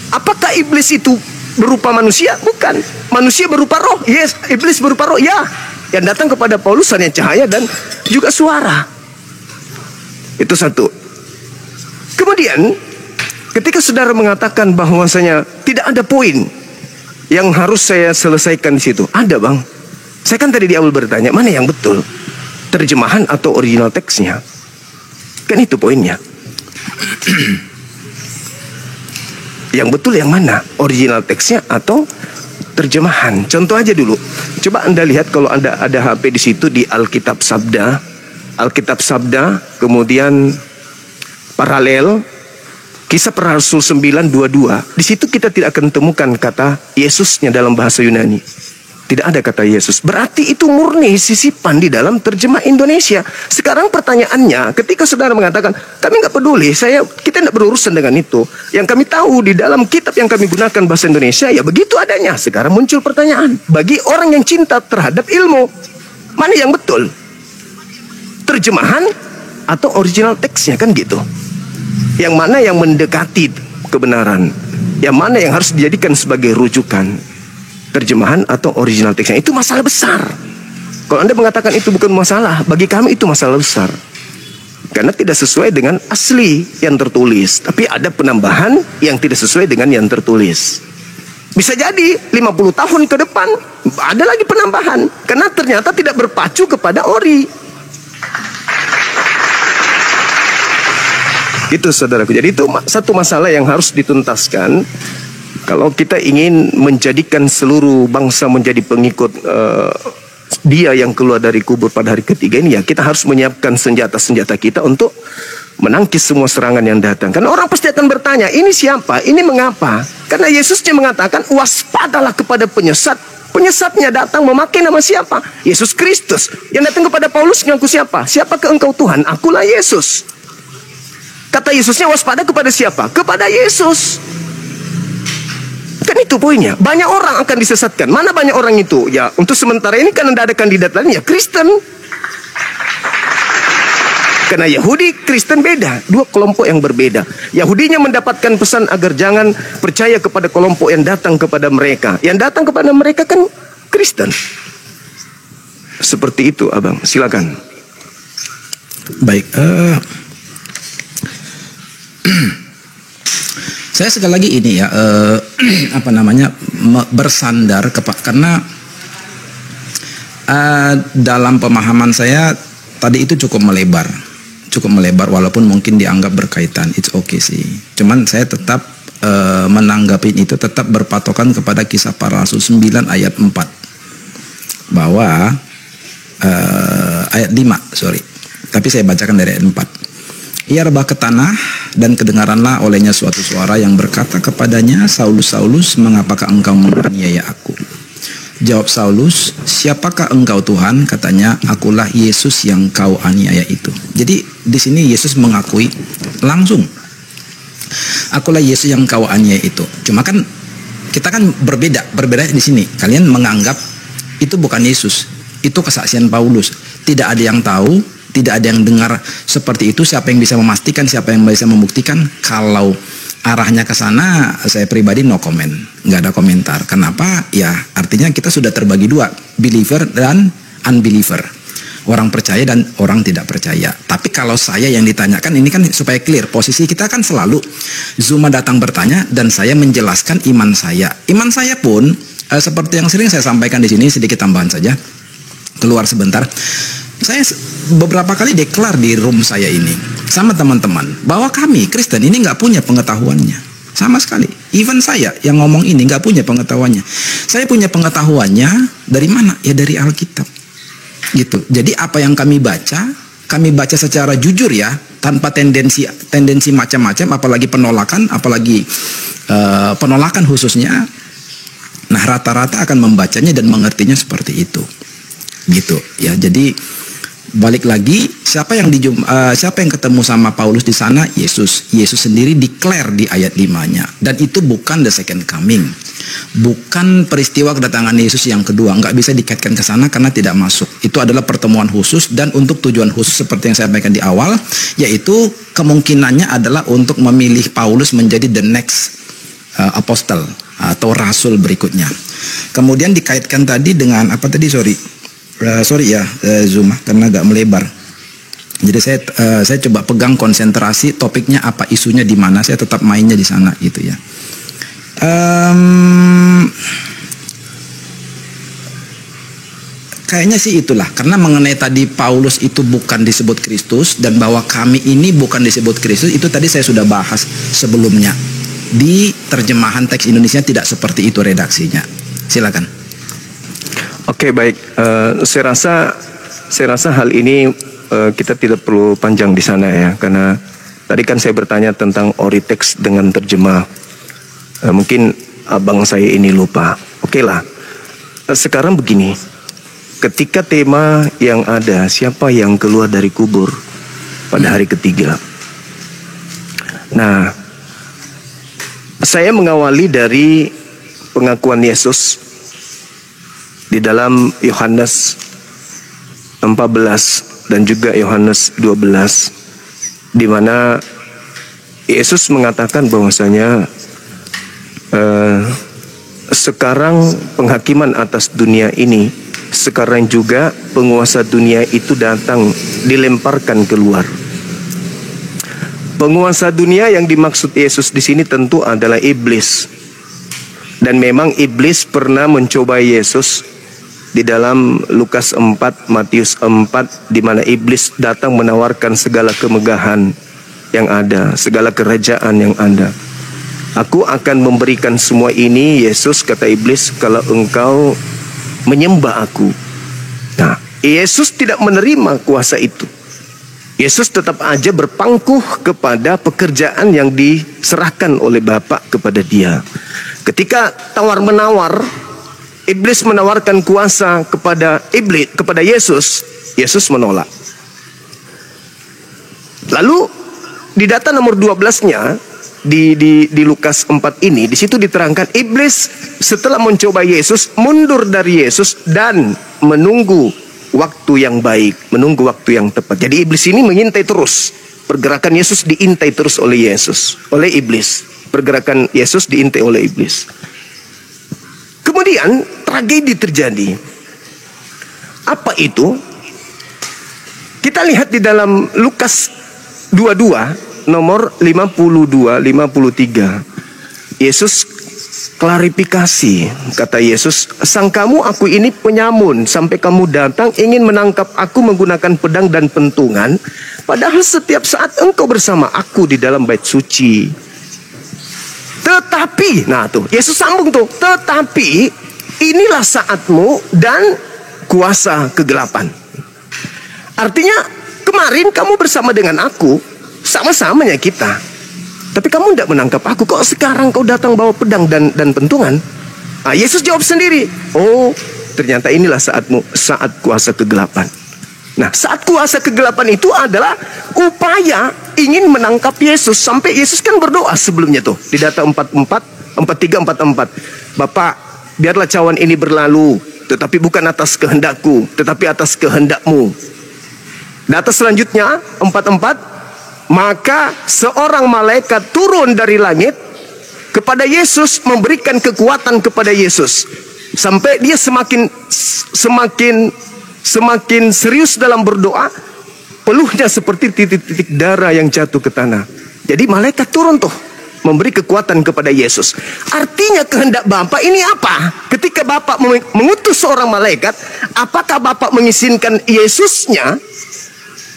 Apakah iblis itu berupa manusia? Bukan. Manusia berupa roh. Yes, iblis berupa roh. Ya. Yang datang kepada Paulus hanya cahaya dan juga suara. Itu satu. Kemudian ketika saudara mengatakan bahwasanya tidak ada poin yang harus saya selesaikan di situ, ada bang. Saya kan tadi di awal bertanya mana yang betul, terjemahan atau original teksnya? Kan itu poinnya. Yang betul yang mana? Original teksnya atau terjemahan? Contoh aja dulu. Coba Anda lihat kalau Anda ada HP di situ di Alkitab Sabda. Alkitab Sabda, kemudian paralel Kisah Para Rasul 9:22. Di situ kita tidak akan temukan kata Yesusnya dalam bahasa Yunani. Tidak ada kata Yesus. Berarti itu murni sisipan di dalam terjemah Indonesia. Sekarang pertanyaannya, ketika saudara mengatakan, kami nggak peduli, kita tidak berurusan dengan itu. Yang kami tahu di dalam kitab yang kami gunakan bahasa Indonesia, ya begitu adanya. Sekarang muncul pertanyaan, bagi orang yang cinta terhadap ilmu, mana yang betul? Terjemahan atau original teksnya, kan gitu. Yang mana yang mendekati kebenaran? Yang mana yang harus dijadikan sebagai rujukan? Terjemahan atau original teksnya? Itu masalah besar. Kalau Anda mengatakan itu bukan masalah, bagi kami itu masalah besar. Karena tidak sesuai dengan asli yang tertulis. Tapi ada penambahan yang tidak sesuai dengan yang tertulis. Bisa jadi 50 tahun ke depan ada lagi penambahan. Karena ternyata tidak berpacu kepada ori. Itu saudaraku. Jadi itu satu masalah yang harus dituntaskan. Kalau kita ingin menjadikan seluruh bangsa menjadi pengikut dia yang keluar dari kubur pada hari ketiga ini, ya kita harus menyiapkan senjata-senjata kita untuk menangkis semua serangan yang datang. Karena orang pasti akan bertanya, ini siapa? Ini mengapa? Karena Yesusnya mengatakan, waspadalah kepada penyesat. Penyesatnya datang memakai nama siapa? Yesus Kristus. Yang datang kepada Paulus mengaku siapa? Siapakah engkau Tuhan? Akulah Yesus. Kata Yesusnya waspada kepada siapa? Kepada Yesus. Kan itu poinnya. Banyak orang akan disesatkan. Mana banyak orang itu? Ya untuk sementara ini kan tidak ada kandidat lain, ya Kristen. Karena Yahudi, Kristen beda. Dua kelompok yang berbeda. Yahudinya mendapatkan pesan agar jangan percaya kepada kelompok yang datang kepada mereka. Yang datang kepada mereka kan Kristen. Seperti itu, Abang. Silakan. Baik. Saya sekali lagi ini ya bersandar karena dalam pemahaman saya tadi itu cukup melebar walaupun mungkin dianggap berkaitan. It's okay sih. Cuman saya tetap menanggapi itu tetap berpatokan kepada Kisah Para Rasul 9 ayat 4 bahwa ayat 5 tapi saya bacakan dari ayat 4. Ia rebah ke tanah dan kedengaranlah olehnya suatu suara yang berkata kepadanya, Saulus, Saulus, mengapakah engkau menganiaya aku? Jawab Saulus, siapakah engkau Tuhan? Katanya, akulah Yesus yang kau aniaya itu. Jadi di sini Yesus mengakui langsung, akulah Yesus yang kau aniaya itu. Cuma kan kita kan berbeda di sini. Kalian menganggap itu bukan Yesus, itu kesaksian Paulus. Tidak ada yang tahu. Tidak ada yang dengar seperti itu. Siapa yang bisa memastikan? Siapa yang bisa membuktikan? Kalau arahnya ke sana, saya pribadi no comment, nggak ada komentar. Kenapa? Ya artinya kita sudah terbagi dua, believer dan unbeliever. Orang percaya dan orang tidak percaya. Tapi kalau saya yang ditanyakan ini kan supaya clear, posisi kita kan selalu Zuma datang bertanya dan saya menjelaskan iman saya. Iman saya pun seperti yang sering saya sampaikan di sini, sedikit tambahan saja. Keluar sebentar. Saya beberapa kali deklar di room saya ini sama teman-teman bahwa kami Kristen ini nggak punya pengetahuannya sama sekali. Even saya yang ngomong ini nggak punya pengetahuannya. Saya punya pengetahuannya dari mana? Ya dari Alkitab. Gitu. Jadi apa yang kami baca secara jujur ya, tanpa tendensi macam-macam, apalagi penolakan khususnya. Nah rata-rata akan membacanya dan mengertinya seperti itu. Gitu ya. Jadi balik lagi, siapa yang ketemu sama Paulus di sana? Yesus sendiri declare di ayat 5-nya. Dan itu bukan the second coming. Bukan peristiwa kedatangan Yesus yang kedua. Nggak bisa dikaitkan ke sana karena tidak masuk. Itu adalah pertemuan khusus dan untuk tujuan khusus seperti yang saya sampaikan di awal, yaitu kemungkinannya adalah untuk memilih Paulus menjadi the next apostle atau rasul berikutnya. Kemudian dikaitkan tadi dengan apa tadi? Zoom karena agak melebar. Jadi saya coba pegang konsentrasi topiknya apa, isunya di mana, saya tetap mainnya di sana gitu ya. Kayaknya sih itulah, karena mengenai tadi Paulus itu bukan disebut Kristus dan bahwa kami ini bukan disebut Kristus, itu tadi saya sudah bahas sebelumnya. Di terjemahan teks Indonesia tidak seperti itu redaksinya. Silakan. Oke, baik. Saya rasa hal ini kita tidak perlu panjang di sana ya, karena tadi kan saya bertanya tentang ori teks dengan terjemah. Mungkin abang saya ini lupa. Oke lah. Sekarang begini. Ketika tema yang ada, siapa yang keluar dari kubur pada hari ketiga. Nah, saya mengawali dari pengakuan Yesus di dalam Yohanes 14 dan juga Yohanes 12, di mana Yesus mengatakan bahwasanya sekarang penghakiman atas dunia ini, sekarang juga penguasa dunia itu datang, dilemparkan keluar. Penguasa dunia yang dimaksud Yesus di sini tentu adalah iblis. Dan memang iblis pernah mencoba Yesus di dalam Lukas 4, Matius 4, di mana iblis datang menawarkan segala kemegahan yang ada, segala kerajaan yang ada. Aku akan memberikan semua ini, Yesus, kata iblis, kalau engkau menyembah aku. Nah, Yesus tidak menerima kuasa itu. Yesus tetap aja berpangkuh kepada pekerjaan yang diserahkan oleh Bapa kepada dia. Ketika tawar-menawar, iblis menawarkan kuasa kepada Yesus, Yesus menolak. Lalu di data nomor 12-nya di Lukas 4 ini, di situ diterangkan iblis setelah mencoba Yesus mundur dari Yesus dan menunggu waktu yang baik, menunggu waktu yang tepat. Jadi iblis ini mengintai terus. Pergerakan Yesus diintai terus oleh Yesus, oleh iblis. Pergerakan Yesus diintai oleh iblis. Kemudian tragedi terjadi. Apa itu? Kita lihat di dalam Lukas 22 nomor 52-53. Yesus klarifikasi, kata Yesus, sangkamu aku ini penyamun sampai kamu datang ingin menangkap aku menggunakan pedang dan pentungan, padahal setiap saat engkau bersama aku di dalam bait suci. Tetapi, nah tuh, Yesus sambung tuh, tetapi inilah saatmu dan kuasa kegelapan. Artinya kemarin kamu bersama dengan aku, sama-samanya kita. Tapi kamu tidak menangkap aku. Kok sekarang kau datang bawa pedang dan pentungan? Nah, Yesus jawab sendiri. Oh, ternyata inilah saatmu, saat kuasa kegelapan. Nah, saat kuasa kegelapan itu adalah upaya ingin menangkap Yesus. Sampai Yesus kan berdoa sebelumnya tuh. Di data 43-44. Bapak, biarlah cawan ini berlalu. Tetapi bukan atas kehendakku, tetapi atas kehendakmu. Data selanjutnya 44. Maka seorang malaikat turun dari langit kepada Yesus, memberikan kekuatan kepada Yesus sampai dia semakin serius dalam berdoa. Peluhnya seperti titik-titik darah yang jatuh ke tanah. Jadi malaikat turun tuh memberi kekuatan kepada Yesus. Artinya kehendak Bapa ini apa? Ketika Bapa mengutus seorang malaikat, apakah Bapa mengizinkan Yesusnya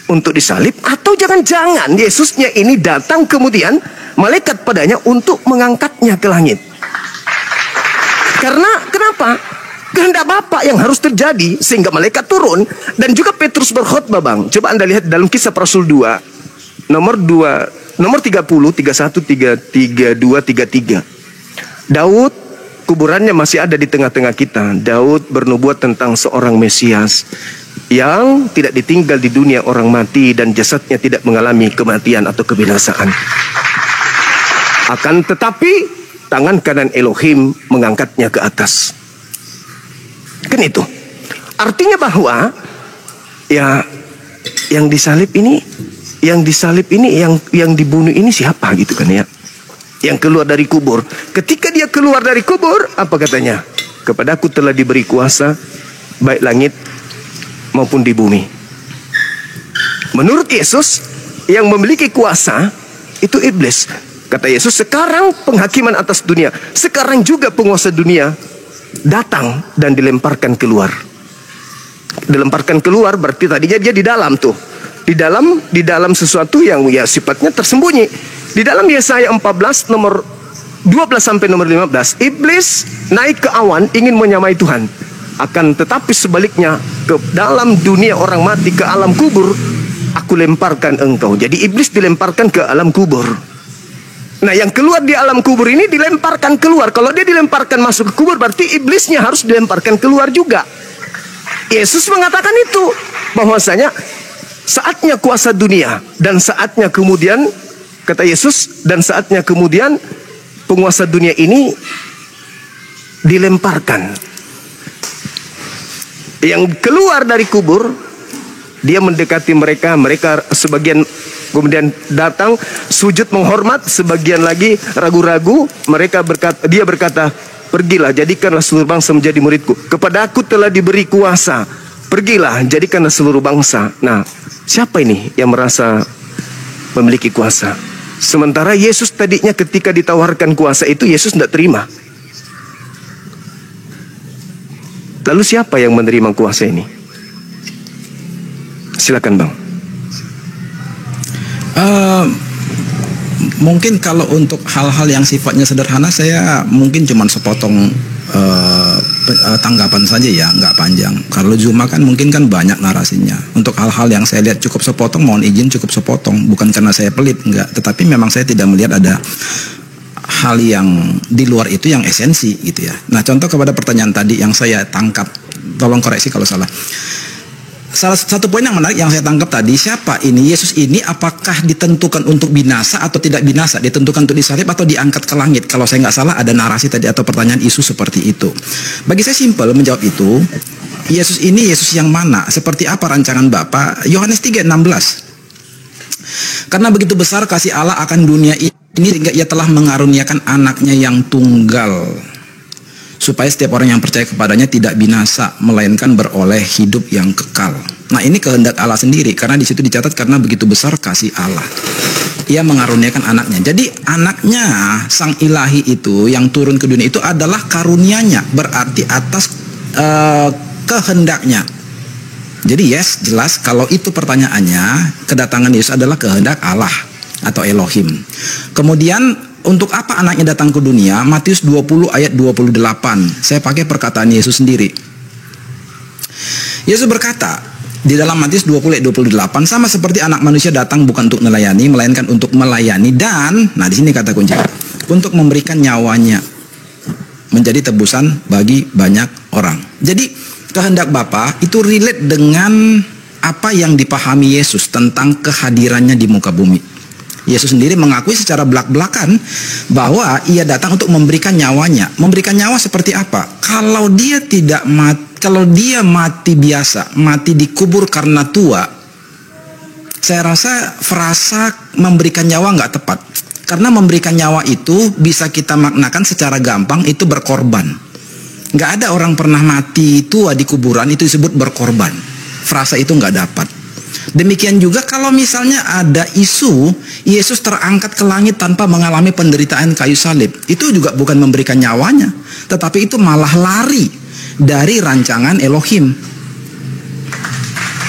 untuk disalib, atau jangan-jangan Yesusnya ini datang kemudian malaikat padanya untuk mengangkatnya ke langit? Karena kenapa? Kehendak Bapa yang harus terjadi sehingga malaikat turun. Dan juga Petrus berkhotbah, Bang. Coba Anda lihat dalam Kisah Rasul 2 nomor 30, 31, 32, 33. Daud, kuburannya masih ada di tengah-tengah kita. Daud bernubuat tentang seorang Mesias yang tidak ditinggal di dunia orang mati dan jasadnya tidak mengalami kematian atau kebinasaan. Akan tetapi tangan kanan Elohim mengangkatnya ke atas. Kan itu. Artinya bahwa ya yang disalib ini, yang dibunuh ini siapa gitu kan ya? Yang keluar dari kubur. Ketika dia keluar dari kubur, apa katanya? Kepadaku telah diberi kuasa baik langit maupun di bumi. Menurut Yesus, yang memiliki kuasa itu iblis. Kata Yesus, sekarang penghakiman atas dunia, sekarang juga penguasa dunia datang dan dilemparkan keluar. Dilemparkan keluar berarti tadinya dia di dalam tuh. Di dalam sesuatu yang ya sifatnya tersembunyi. Di dalam Yesaya 14 nomor 12 sampai nomor 15, iblis naik ke awan ingin menyamai Tuhan. Akan tetapi sebaliknya, ke dalam dunia orang mati, ke alam kubur, aku lemparkan engkau. Jadi iblis dilemparkan ke alam kubur. Nah, yang keluar di alam kubur ini dilemparkan keluar. Kalau dia dilemparkan masuk ke kubur, berarti iblisnya harus dilemparkan keluar juga. Yesus mengatakan itu, bahwasanya saatnya kuasa dunia, dan saatnya kemudian, kata Yesus, dan saatnya kemudian penguasa dunia ini dilemparkan. Yang keluar dari kubur, dia mendekati mereka, mereka sebagian kemudian datang sujud menghormat, sebagian lagi ragu-ragu. Dia berkata, pergilah, jadikanlah seluruh bangsa menjadi muridku. Kepada aku telah diberi kuasa, pergilah, jadikanlah seluruh bangsa. Nah, siapa ini yang merasa memiliki kuasa? Sementara Yesus tadinya ketika ditawarkan kuasa itu, Yesus tidak terima. Lalu siapa yang menerima kuasa ini? Silakan Bang. Mungkin kalau untuk hal-hal yang sifatnya sederhana, saya mungkin cuma sepotong tanggapan saja ya, nggak panjang. Kalau Zuma kan mungkin kan banyak narasinya. Untuk hal-hal yang saya lihat cukup sepotong, mohon izin cukup sepotong. Bukan karena saya pelit, enggak. Tetapi memang saya tidak melihat ada hal yang di luar itu yang esensi gitu ya. Nah, contoh kepada pertanyaan tadi yang saya tangkap, tolong koreksi kalau salah. Salah satu poin yang menarik yang saya tangkap tadi, siapa ini? Yesus ini apakah ditentukan untuk binasa atau tidak binasa? Ditentukan untuk disalib atau diangkat ke langit? Kalau saya nggak salah ada narasi tadi atau pertanyaan isu seperti itu. Bagi saya simpel menjawab itu. Yesus ini Yesus yang mana? Seperti apa rancangan Bapa? Yohanes 3:16. Karena begitu besar kasih Allah akan dunia ini sehingga ia telah mengaruniakan anaknya yang tunggal, supaya setiap orang yang percaya kepadanya tidak binasa, melainkan beroleh hidup yang kekal. Nah, ini kehendak Allah sendiri, karena di situ dicatat karena begitu besar kasih Allah, ia mengaruniakan anaknya. Jadi anaknya sang ilahi itu yang turun ke dunia itu adalah karunianya, berarti atas kehendaknya. Jadi jelas kalau itu pertanyaannya, kedatangan Yesus adalah kehendak Allah atau Elohim. Kemudian untuk apa anaknya datang ke dunia? Matius 20 ayat 28. Saya pakai perkataan Yesus sendiri. Yesus berkata di dalam Matius 20 ayat 28, sama seperti anak manusia datang bukan untuk melayani, melainkan untuk melayani dan, nah di sini kata kunci, untuk memberikan nyawanya menjadi tebusan bagi banyak orang. Jadi kehendak Bapa itu relate dengan apa yang dipahami Yesus tentang kehadirannya di muka bumi. Yesus sendiri mengakui secara belak-belakan bahwa ia datang untuk memberikan nyawanya. Memberikan nyawa seperti apa? Kalau dia mati biasa, mati dikubur karena tua, saya rasa frasa memberikan nyawa nggak tepat. Karena memberikan nyawa itu bisa kita maknakan secara gampang itu berkorban. Nggak ada orang pernah mati tua di kuburan itu disebut berkorban. Frasa itu nggak dapat. Demikian juga kalau misalnya ada isu Yesus terangkat ke langit tanpa mengalami penderitaan kayu salib, itu juga bukan memberikan nyawanya, tetapi itu malah lari dari rancangan Elohim.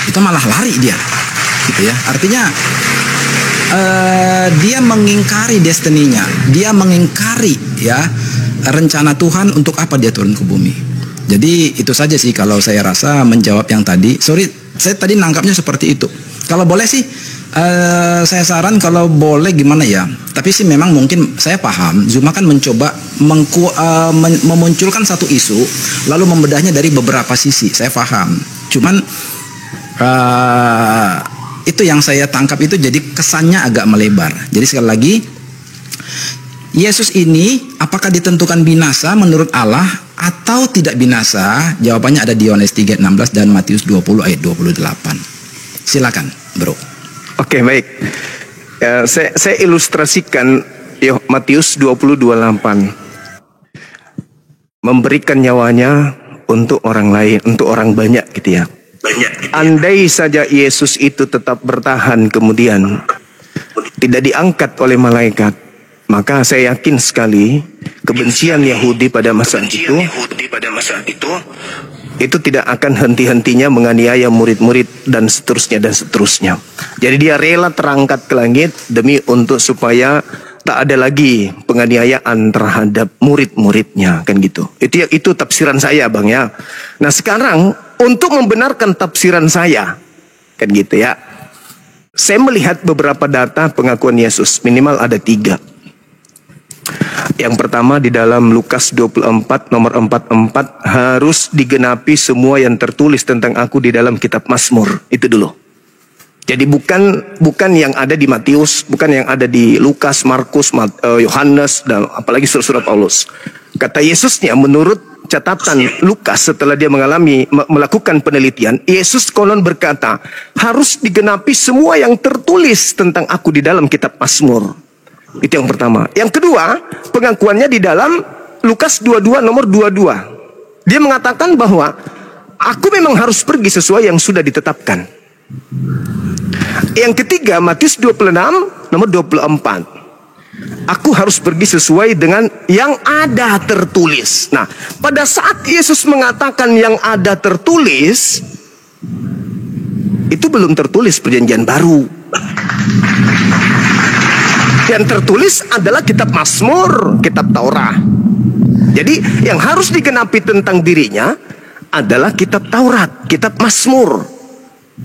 Itu malah lari dia, gitu ya. Artinya dia mengingkari destininya, dia mengingkari ya rencana Tuhan untuk apa dia turun ke bumi. Jadi itu saja sih kalau saya rasa menjawab yang tadi. Sorry, saya tadi nangkapnya seperti itu. Kalau boleh sih, saya saran kalau boleh gimana ya. Tapi sih memang mungkin saya paham. Zuma kan mencoba memunculkan satu isu, lalu membedahnya dari beberapa sisi. Saya paham. Cuman itu yang saya tangkap itu jadi kesannya agak melebar. Jadi sekali lagi, Yesus ini apakah ditentukan binasa menurut Allah atau tidak binasa? Jawabannya ada di Yohanes 3:16 dan Matius 20 ayat 28. Silakan, Bro. Oke, baik. Saya ilustrasikan Matius 20:28. Memberikan nyawanya untuk orang lain, untuk orang banyak gitu ya. Andai saja Yesus itu tetap bertahan kemudian tidak diangkat oleh malaikat, maka saya yakin sekali kebencian Yahudi pada masa itu tidak akan henti-hentinya menganiaya murid-murid dan seterusnya dan seterusnya. Jadi dia rela terangkat ke langit demi untuk supaya tak ada lagi penganiayaan terhadap murid-muridnya, kan gitu. Itu tafsiran saya, Bang, ya. Nah, sekarang untuk membenarkan tafsiran saya, kan gitu ya, saya melihat beberapa data pengakuan Yesus, minimal ada 3. Yang pertama di dalam Lukas 24 nomor 44, harus digenapi semua yang tertulis tentang aku di dalam kitab Mazmur. Itu dulu. Jadi bukan yang ada di Matius, bukan yang ada di Lukas, Markus, Yohanes, dan apalagi surat-surat Paulus. Kata Yesusnya, menurut catatan Lukas setelah dia melakukan penelitian, Yesus konon berkata, harus digenapi semua yang tertulis tentang aku di dalam kitab Mazmur. Itu yang pertama. Yang kedua, pengakuannya di dalam Lukas 22 nomor 22. Dia mengatakan bahwa aku memang harus pergi sesuai yang sudah ditetapkan. Yang ketiga, Matius 26 nomor 24. Aku harus pergi sesuai dengan yang ada tertulis. Nah, pada saat Yesus mengatakan yang ada tertulis, itu belum tertulis perjanjian baru. Yang tertulis adalah kitab Mazmur, kitab Taurat. Jadi yang harus digenapi tentang dirinya adalah kitab Taurat, kitab Mazmur,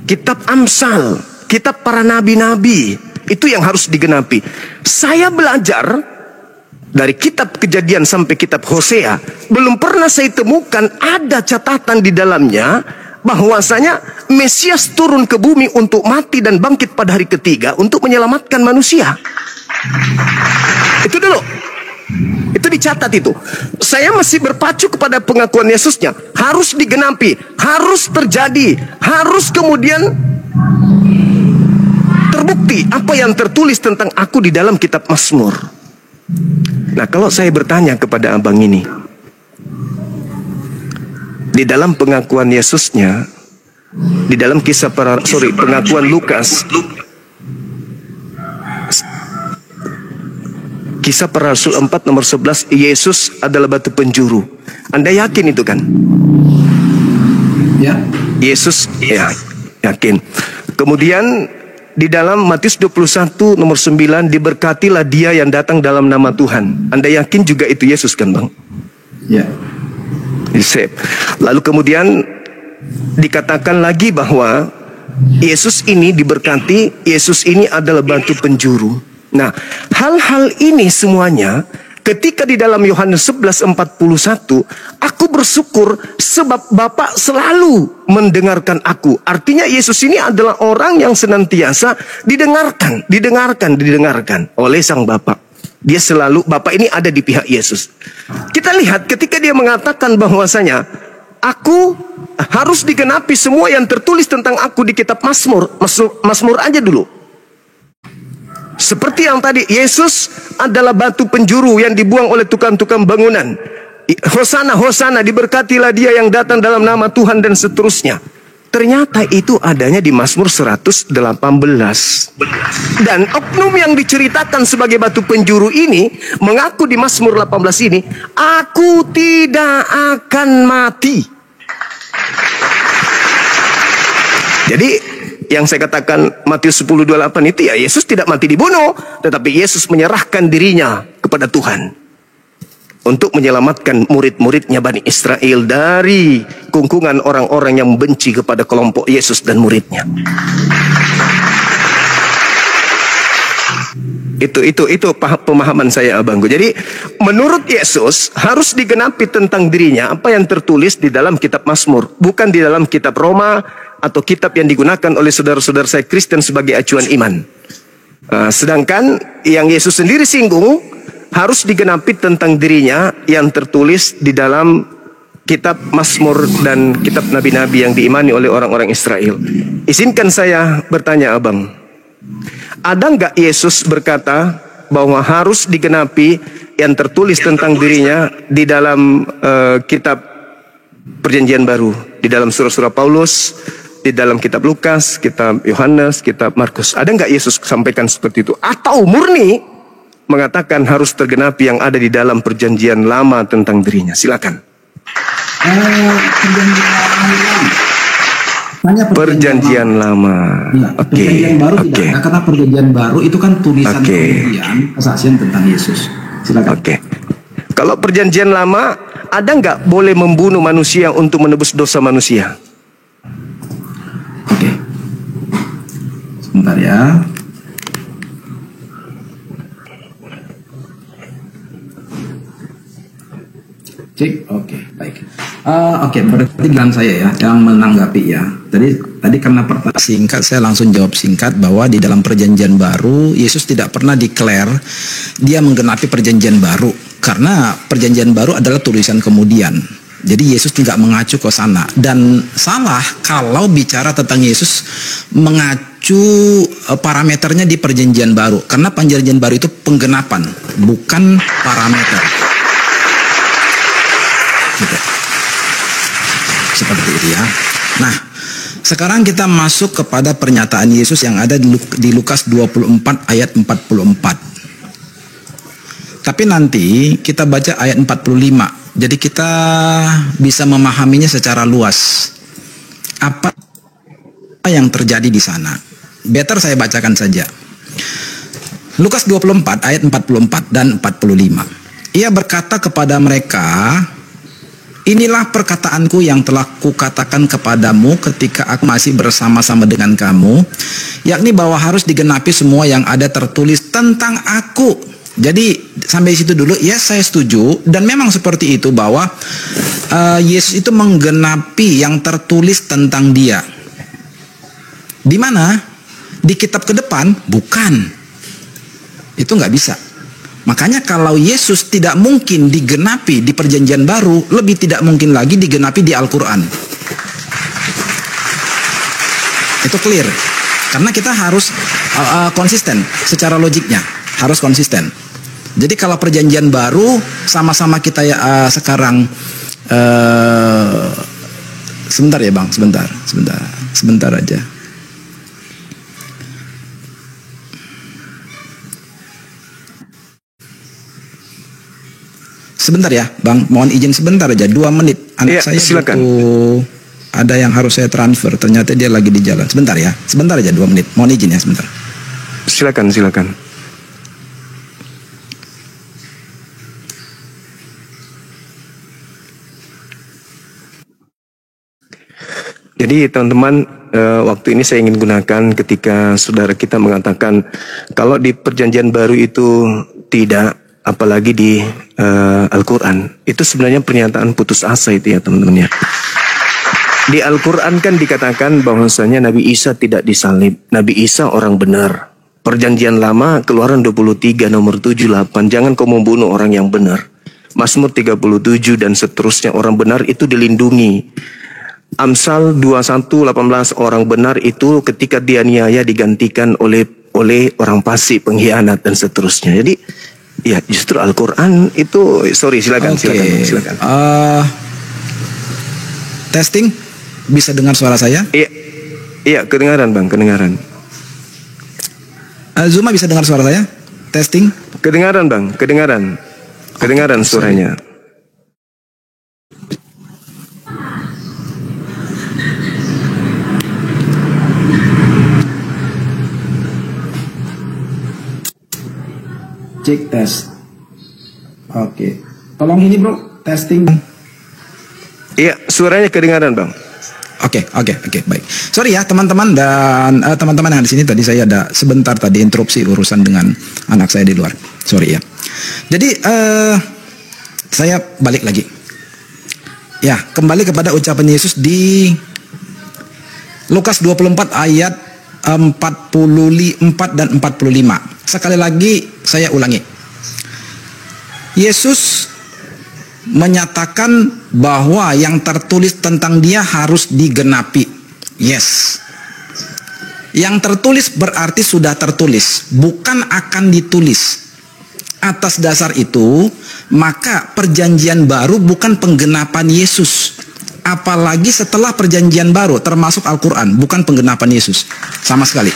kitab Amsal, kitab para nabi-nabi. Itu yang harus digenapi. Saya belajar dari kitab Kejadian sampai kitab Hosea, belum pernah saya temukan ada catatan di dalamnya bahwasanya Mesias turun ke bumi untuk mati dan bangkit pada hari ketiga untuk menyelamatkan manusia. Itu dulu. Itu dicatat itu. Saya masih berpacu kepada pengakuan Yesusnya. Harus digenapi, harus terjadi, harus kemudian terbukti apa yang tertulis tentang aku di dalam kitab Mazmur. Nah, kalau saya bertanya kepada abang ini, di dalam pengakuan Yesusnya, di dalam pengakuan Lukas, Kisah Para Rasul 4 nomor 11, Yesus adalah batu penjuru. Anda yakin itu kan? Ya. Yesus, ya, yakin. Kemudian di dalam Matius 21 nomor 9, diberkatilah dia yang datang dalam nama Tuhan. Anda yakin juga itu Yesus kan, Bang? Ya. Lalu kemudian dikatakan lagi bahwa Yesus ini diberkati, Yesus ini adalah batu penjuru. Nah, hal-hal ini semuanya ketika di dalam Yohanes 11:41, aku bersyukur sebab Bapa selalu mendengarkan aku. Artinya Yesus ini adalah orang yang senantiasa didengarkan oleh Sang Bapa. Dia selalu, Bapa ini ada di pihak Yesus. Kita lihat ketika dia mengatakan bahwasanya aku harus digenapi semua yang tertulis tentang aku di kitab Mazmur. Mazmur aja dulu. Seperti yang tadi, Yesus adalah batu penjuru yang dibuang oleh tukang-tukang bangunan. Hosana, Hosana, diberkatilah dia yang datang dalam nama Tuhan, dan seterusnya. Ternyata itu adanya di Mazmur 118. Dan oknum yang diceritakan sebagai batu penjuru ini mengaku di Mazmur 18 ini, aku tidak akan mati. Jadi yang saya katakan Matius 10:28 itu ya, Yesus tidak mati dibunuh, tetapi Yesus menyerahkan dirinya kepada Tuhan untuk menyelamatkan murid-muridnya Bani Israel dari kungkungan orang-orang yang membenci kepada kelompok Yesus dan muridnya. Itu pemahaman saya, abangku. Jadi menurut Yesus harus digenapi tentang dirinya apa yang tertulis di dalam kitab Mazmur, bukan di dalam kitab Roma atau kitab yang digunakan oleh saudara-saudara saya Kristen sebagai acuan iman. Sedangkan yang Yesus sendiri singgung harus digenapi tentang dirinya yang tertulis di dalam kitab Mazmur dan kitab nabi-nabi yang diimani oleh orang-orang Israel. Izinkan saya bertanya, abang, ada nggak Yesus berkata bahwa harus digenapi yang tertulis tentang dirinya di dalam kitab Perjanjian Baru, di dalam surah-surah Paulus, di dalam kitab Lukas, kitab Yohanes, kitab Markus? Ada nggak Yesus sampaikan seperti itu? Atau murni mengatakan harus tergenapi yang ada di dalam Perjanjian Lama tentang dirinya? Silakan. Hanya Perjanjian lama. Ya, Oke. perjanjian baru Oke. tidak ada, karena perjanjian baru itu kan tulisan Oke. kemudian kesaksian tentang Yesus. Silakan. Oke. Kalau perjanjian lama, ada nggak boleh membunuh manusia untuk menebus dosa manusia? Oke. Sebentar ya. Cek. Oke, baik. Oke, berarti dengan saya ya yang menanggapi ya. Tadi karena pertanyaan singkat, saya langsung jawab singkat bahwa di dalam perjanjian baru Yesus tidak pernah declare dia menggenapi perjanjian baru, karena perjanjian baru adalah tulisan kemudian. Jadi Yesus tidak mengacu ke sana, dan salah kalau bicara tentang Yesus mengacu parameternya di perjanjian baru, karena perjanjian baru itu penggenapan, bukan parameter. Gitu. Seperti itu ya. Nah, sekarang kita masuk kepada pernyataan Yesus yang ada di Lukas 24 ayat 44. Tapi nanti kita baca ayat 45. Jadi kita bisa memahaminya secara luas. Apa yang terjadi di sana? Better saya bacakan saja. Lukas 24 ayat 44 dan 45. Ia berkata kepada mereka, "Inilah perkataanku yang telah kukatakan kepadamu ketika aku masih bersama-sama dengan kamu, yakni bahwa harus digenapi semua yang ada tertulis tentang aku." Jadi sampai situ dulu, ya saya setuju, dan memang seperti itu bahwa Yesus itu menggenapi yang tertulis tentang dia. Di mana? Di kitab ke depan? Bukan. Itu nggak bisa. Makanya kalau Yesus tidak mungkin digenapi di perjanjian baru, lebih tidak mungkin lagi digenapi di Al-Quran. Itu clear. Karena kita harus konsisten secara logiknya. Harus konsisten. Jadi kalau perjanjian baru, sama-sama kita sekarang, sebentar ya Bang, sebentar aja. Sebentar ya, Bang. Mohon izin sebentar aja, 2 menit. Anak saya silakan. Ada yang harus saya transfer. Ternyata dia lagi di jalan. Sebentar ya, sebentar aja 2 menit. Mohon izin ya, sebentar. Silakan. Jadi teman-teman, waktu ini saya ingin gunakan ketika saudara kita mengatakan kalau di perjanjian baru itu tidak, apalagi di Al-Quran, itu sebenarnya pernyataan putus asa itu ya teman-teman ya. Di Al-Quran kan dikatakan bahwasanya Nabi Isa tidak disalib, Nabi Isa orang benar. Perjanjian lama Keluaran 23 nomor 78, jangan kau membunuh orang yang benar. Mazmur 37 dan seterusnya, orang benar itu dilindungi. Amsal 21:18, orang benar itu ketika dianiaya digantikan oleh orang fasik, pengkhianat dan seterusnya. Jadi ya justru Al-Quran itu, silakan. Testing, bisa dengar suara saya? Iya, kedengaran Bang, kedengaran. Zuma bisa dengar suara saya? Testing. Kedengaran Bang, kedengaran suaranya. Cek tes. Oke. Tolong ini bro, testing. Iya, suaranya kedengaran Bang. Oke, baik. Sorry ya teman-teman dan teman-teman yang di sini, tadi saya ada sebentar tadi interupsi urusan dengan anak saya di luar. Sorry ya. Jadi saya balik lagi. Ya, kembali kepada ucapan Yesus di Lukas 24 ayat 44 dan 45. Sekali lagi saya ulangi. Yesus menyatakan bahwa yang tertulis tentang dia harus digenapi. Yes. Yang tertulis berarti sudah tertulis, bukan akan ditulis. Atas dasar itu, maka perjanjian baru bukan penggenapan Yesus. Apalagi setelah perjanjian baru, termasuk Al-Quran, bukan penggenapan Yesus. Sama sekali.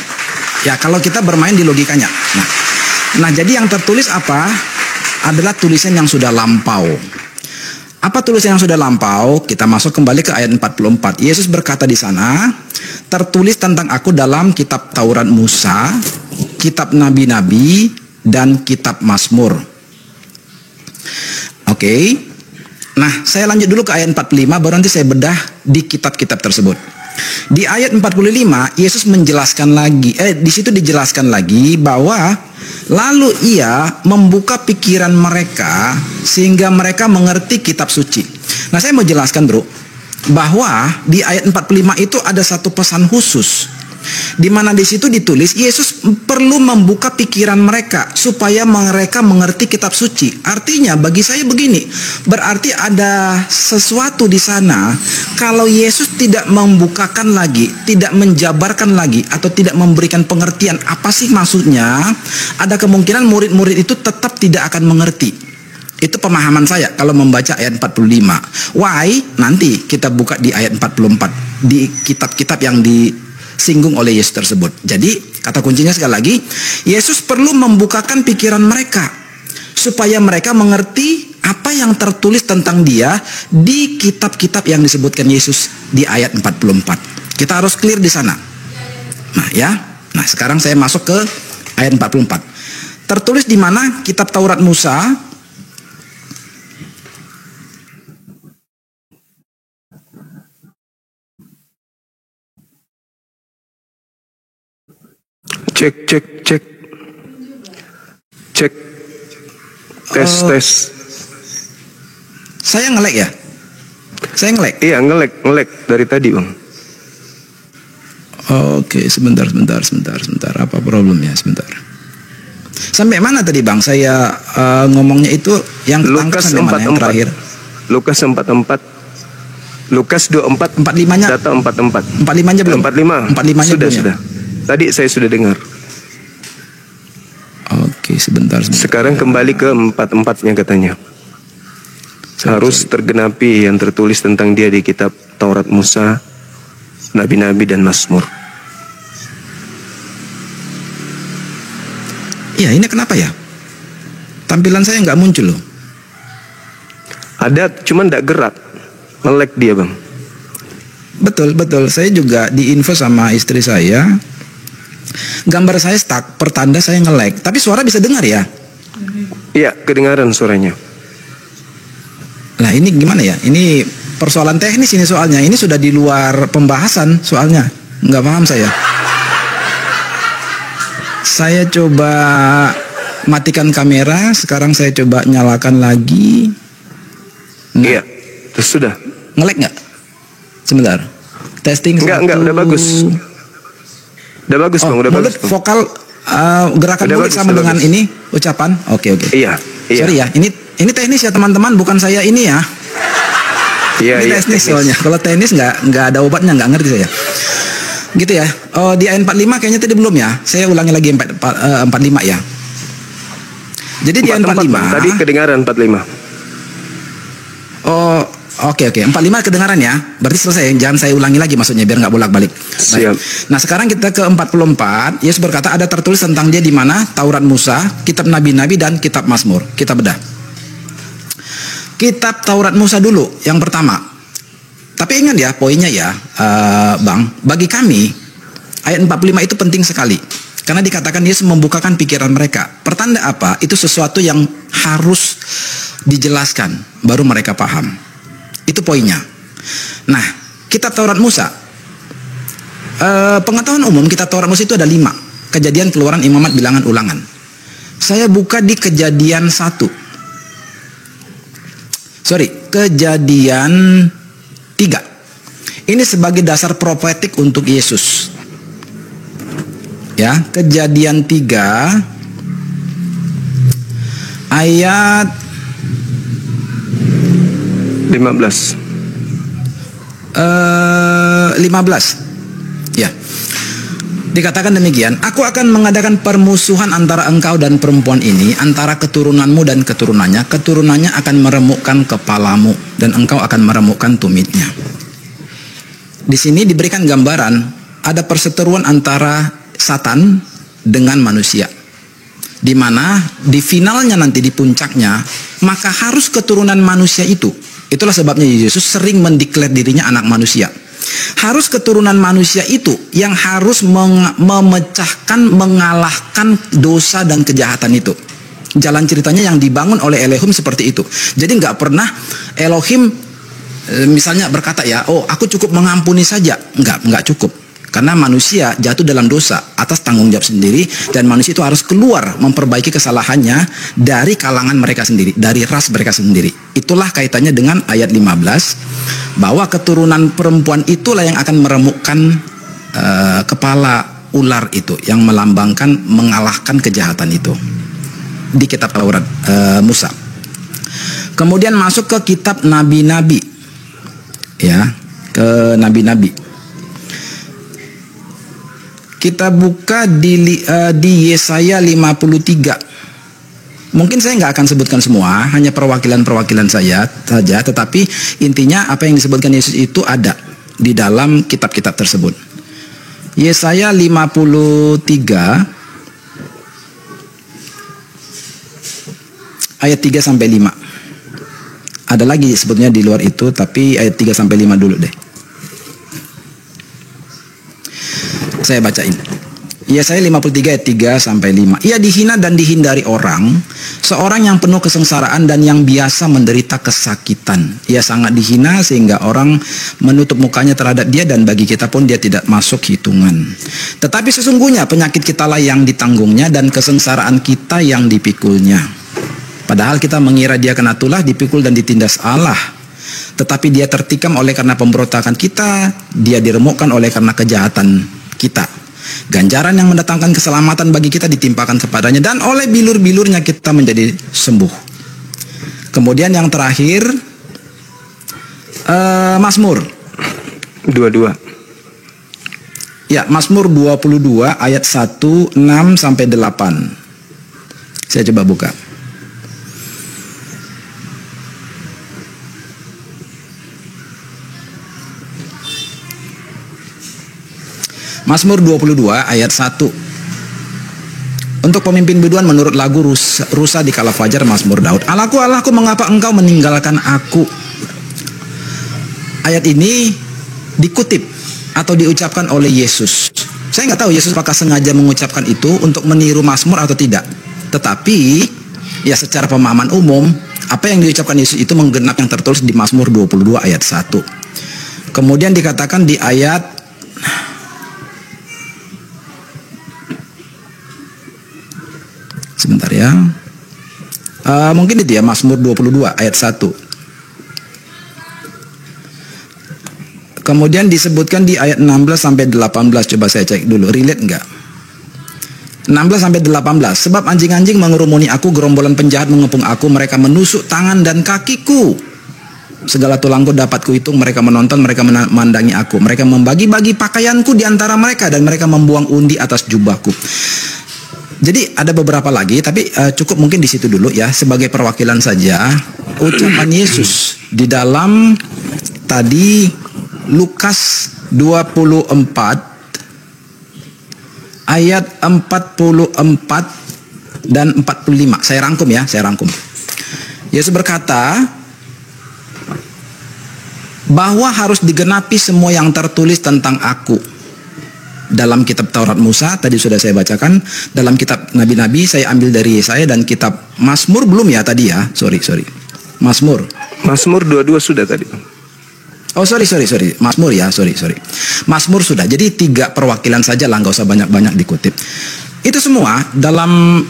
Ya, kalau kita bermain di logikanya. Nah, jadi yang tertulis apa? Adalah tulisan yang sudah lampau. Apa tulisan yang sudah lampau? Kita masuk kembali ke ayat 44. Yesus berkata di sana, tertulis tentang aku dalam kitab Taurat Musa, kitab nabi-nabi, dan kitab Mazmur. Oke. Nah, saya lanjut dulu ke ayat 45, baru nanti saya bedah di kitab-kitab tersebut. Di ayat 45, Yesus menjelaskan lagi, di situ dijelaskan lagi bahwa lalu ia membuka pikiran mereka sehingga mereka mengerti kitab suci. Nah, saya mau jelaskan, bro, bahwa di ayat 45 itu ada satu pesan khusus, di mana di situ ditulis Yesus perlu membuka pikiran mereka supaya mereka mengerti kitab suci. Artinya bagi saya begini, berarti ada sesuatu di sana. Kalau Yesus tidak membukakan lagi, tidak menjabarkan lagi, atau tidak memberikan pengertian apa sih maksudnya, ada kemungkinan murid-murid itu tetap tidak akan mengerti. Itu pemahaman saya kalau membaca ayat 45. Why? Nanti kita buka di ayat 44 di kitab-kitab yang disinggung oleh Yesus tersebut. Jadi kata kuncinya sekali lagi, Yesus perlu membukakan pikiran mereka supaya mereka mengerti apa yang tertulis tentang dia di kitab-kitab yang disebutkan Yesus di ayat 44. Kita harus clear di sana. Nah, ya. Nah, sekarang saya masuk ke ayat 44. Tertulis di mana? Kitab Taurat Musa, Cek. Tes. Saya ngelek ya? Saya ngelek? Iya, ngelek dari tadi, Bang. Oke, sebentar. Apa problemnya? Sebentar. Sampai mana tadi, Bang? Saya ngomongnya itu yang tangkap Lukas sampai mana yang terakhir? Lukas 44. Lukas 24. 45-nya? Data 44. 45-nya belum? 45. Sudah. Tadi saya sudah dengar. Oke, sebentar. Sekarang kembali ke 44-nya katanya. Harus tergenapi yang tertulis tentang dia di kitab Taurat Musa, nabi-nabi, dan Mazmur. Ya, ini kenapa ya? Tampilan saya nggak muncul loh. Ada, cuman nggak gerak. Nge-lag dia, Bang. Betul. Saya juga diinfo sama istri saya. Gambar saya stuck, pertanda saya nge-lag. Tapi suara bisa dengar ya? Iya, kedengaran suaranya. Nah, ini gimana ya? Ini persoalan teknis ini soalnya. Ini sudah di luar pembahasan soalnya. Nggak paham saya. Saya coba matikan kamera. Sekarang saya coba nyalakan lagi. Nah, Iya, terus sudah. nge-lag nggak? Sebentar. Testing. Enggak, udah bagus. Udah bagus, Bang, udah mulut, bagus, Bang. vokal, gerakan Udah mulut bagus, sama udah dengan bagus. ini ucapan. Oke. Iya. Sorry ya, ini teknis ya teman-teman, bukan saya ini ya. Iya, Ini teknis soalnya. Kalau teknis nggak ada obatnya, nggak ngerti saya. Gitu ya. Oh, di ayat 45 kayaknya tadi belum ya. Saya ulangi lagi 45 ya. Jadi di ayat 45. Bang. Tadi kedengaran 45. Oh, oke. 45 kedengaran ya. Berarti selesai. Jangan saya ulangi lagi maksudnya biar nggak bolak-balik. Siap. Nah, sekarang kita ke 44. Yesus berkata ada tertulis tentang dia di mana? Taurat Musa, kitab nabi-nabi, dan kitab Mazmur. Kita bedah. Kitab Taurat Musa dulu yang pertama. Tapi ingat ya poinnya ya, Bang. Bagi kami ayat 45 itu penting sekali. Karena dikatakan Yesus membukakan pikiran mereka. Pertanda apa? Itu sesuatu yang harus dijelaskan baru mereka paham. Itu poinnya. Nah, kitab Taurat Musa, pengetahuan umum kitab Taurat Musa itu ada 5. Kejadian, Keluaran, Imamat, Bilangan, Ulangan. Saya buka di Kejadian 1. Kejadian 3. Ini sebagai dasar profetik untuk Yesus. Ya, Kejadian 3 ayat 15. 15. Ya. Dikatakan demikian, aku akan mengadakan permusuhan antara engkau dan perempuan ini, antara keturunanmu dan keturunannya. Keturunannya akan meremukkan kepalamu dan engkau akan meremukkan tumitnya. Di sini diberikan gambaran ada perseteruan antara Satan dengan manusia. Di mana di finalnya nanti di puncaknya, maka harus keturunan manusia itu Itulah sebabnya Yesus sering mendeklar dirinya anak manusia. Harus keturunan manusia itu yang harus memecahkan, mengalahkan dosa dan kejahatan itu. Jalan ceritanya yang dibangun oleh Elohim seperti itu. Jadi nggak pernah Elohim misalnya berkata ya, oh aku cukup mengampuni saja. Nggak cukup. Karena manusia jatuh dalam dosa atas tanggung jawab sendiri, dan manusia itu harus keluar memperbaiki kesalahannya dari kalangan mereka sendiri, dari ras mereka sendiri. Itulah kaitannya dengan ayat 15, bahwa keturunan perempuan itulah yang akan meremukkan kepala ular itu, yang melambangkan mengalahkan kejahatan itu. Di kitab Taurat Musa. Kemudian masuk ke kitab nabi-nabi. Ya, ke nabi-nabi. Kita buka di Yesaya 53. Mungkin saya nggak akan sebutkan semua, hanya perwakilan-perwakilan saya saja, tetapi intinya apa yang disebutkan Yesus itu ada di dalam kitab-kitab tersebut. Yesaya 53 ayat 3 sampai 5. Ada lagi sebetulnya di luar itu, tapi ayat 3 sampai 5 dulu deh. Saya bacain. Yesaya 53 ayat 3 sampai 5. Ia dihina dan dihindari orang, seorang yang penuh kesengsaraan dan yang biasa menderita kesakitan. Ia sangat dihina sehingga orang menutup mukanya terhadap dia, dan bagi kita pun dia tidak masuk hitungan. Tetapi sesungguhnya penyakit kitalah yang ditanggungnya dan kesengsaraan kita yang dipikulnya. Padahal kita mengira dia kena tulah, dipikul dan ditindas Allah. Tetapi dia tertikam oleh karena pemberontakan kita, dia diremukkan oleh karena kejahatan kita. Ganjaran yang mendatangkan keselamatan bagi kita ditimpakan kepadanya, dan oleh bilur-bilurnya kita menjadi sembuh. Kemudian yang terakhir Mazmur 22. Ya, Mazmur 22 ayat 1, 6 sampai 8. Saya coba buka. Mazmur 22 ayat 1. Untuk pemimpin biduan menurut lagu Rusa di kala fajar, Mazmur Daud. Allahku, Allahku, mengapa engkau meninggalkan aku? Ayat ini dikutip atau diucapkan oleh Yesus. Saya nggak tahu Yesus apakah sengaja mengucapkan itu untuk meniru Mazmur atau tidak. Tetapi ya secara pemahaman umum, apa yang diucapkan Yesus itu menggenap yang tertulis di Mazmur 22 ayat 1. Kemudian dikatakan di ayat sebentar ya. Mungkin itu ya, Mazmur 22 ayat 1. Kemudian disebutkan di ayat 16 sampai 18. Coba saya cek dulu, relate enggak? 16 sampai 18. Sebab anjing-anjing mengerumuni aku, gerombolan penjahat mengepung aku, mereka menusuk tangan dan kakiku. Segala tulangku dapat kuhitung, mereka menonton, mereka memandangi aku. Mereka membagi-bagi pakaianku di antara mereka, dan mereka membuang undi atas jubahku. Jadi ada beberapa lagi, tapi cukup mungkin di situ dulu ya, sebagai perwakilan saja. Ucapan Yesus di dalam tadi Lukas 24 ayat 44 dan 45. Saya rangkum ya, saya rangkum. Yesus berkata bahwa harus digenapi semua yang tertulis tentang aku. Dalam kitab Taurat Musa tadi sudah saya bacakan, dalam kitab nabi-nabi saya ambil dari Yesaya, dan kitab Mazmur belum ya tadi ya, sorry Mazmur 22 sudah tadi. Oh sorry Mazmur ya, sorry Mazmur sudah. Jadi 3 perwakilan saja lah, nggak usah banyak-banyak dikutip. Itu semua dalam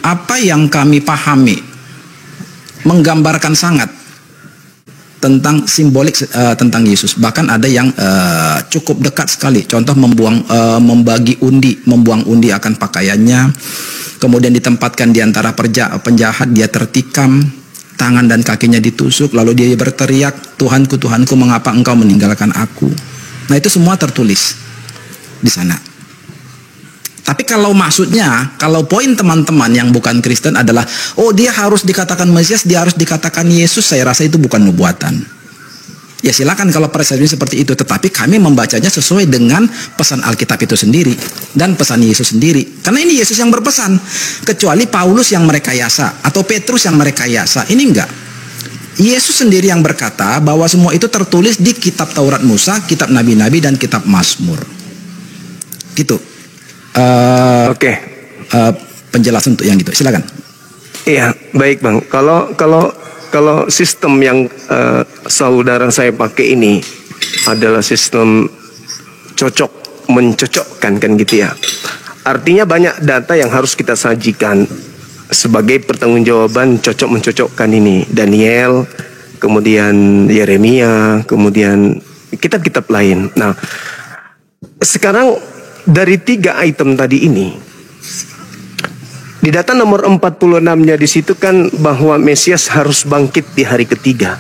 apa yang kami pahami menggambarkan sangat tentang simbolik tentang Yesus. Bahkan ada yang cukup dekat sekali. Contoh membagi undi, membuang undi akan pakaiannya. Kemudian ditempatkan di antara penjahat, dia tertikam, tangan dan kakinya ditusuk, lalu dia berteriak, Tuhanku, Tuhanku, mengapa engkau meninggalkan aku? Nah itu semua tertulis di sana. Tapi kalau maksudnya, kalau poin teman-teman yang bukan Kristen adalah, oh dia harus dikatakan Mesias, dia harus dikatakan Yesus, saya rasa itu bukan nubuatan. Ya silakan kalau persepsi seperti itu, tetapi kami membacanya sesuai dengan pesan Alkitab itu sendiri dan pesan Yesus sendiri. Karena ini Yesus yang berpesan, kecuali Paulus yang merekayasa atau Petrus yang merekayasa, ini enggak. Yesus sendiri yang berkata bahwa semua itu tertulis di kitab Taurat Musa, kitab Nabi-Nabi, dan kitab Mazmur. Gitu. Oke. Penjelasan untuk yang gitu. Silakan. Iya, baik Bang. Kalau sistem yang saudara saya pakai ini adalah sistem cocok mencocokkan kan gitu ya. Artinya banyak data yang harus kita sajikan sebagai pertanggungjawaban cocok mencocokkan ini. Daniel, kemudian Yeremia, kemudian kitab-kitab lain. Nah, sekarang dari 3 item tadi ini, di data nomor 46-nya di situ kan bahwa Mesias harus bangkit di hari ketiga.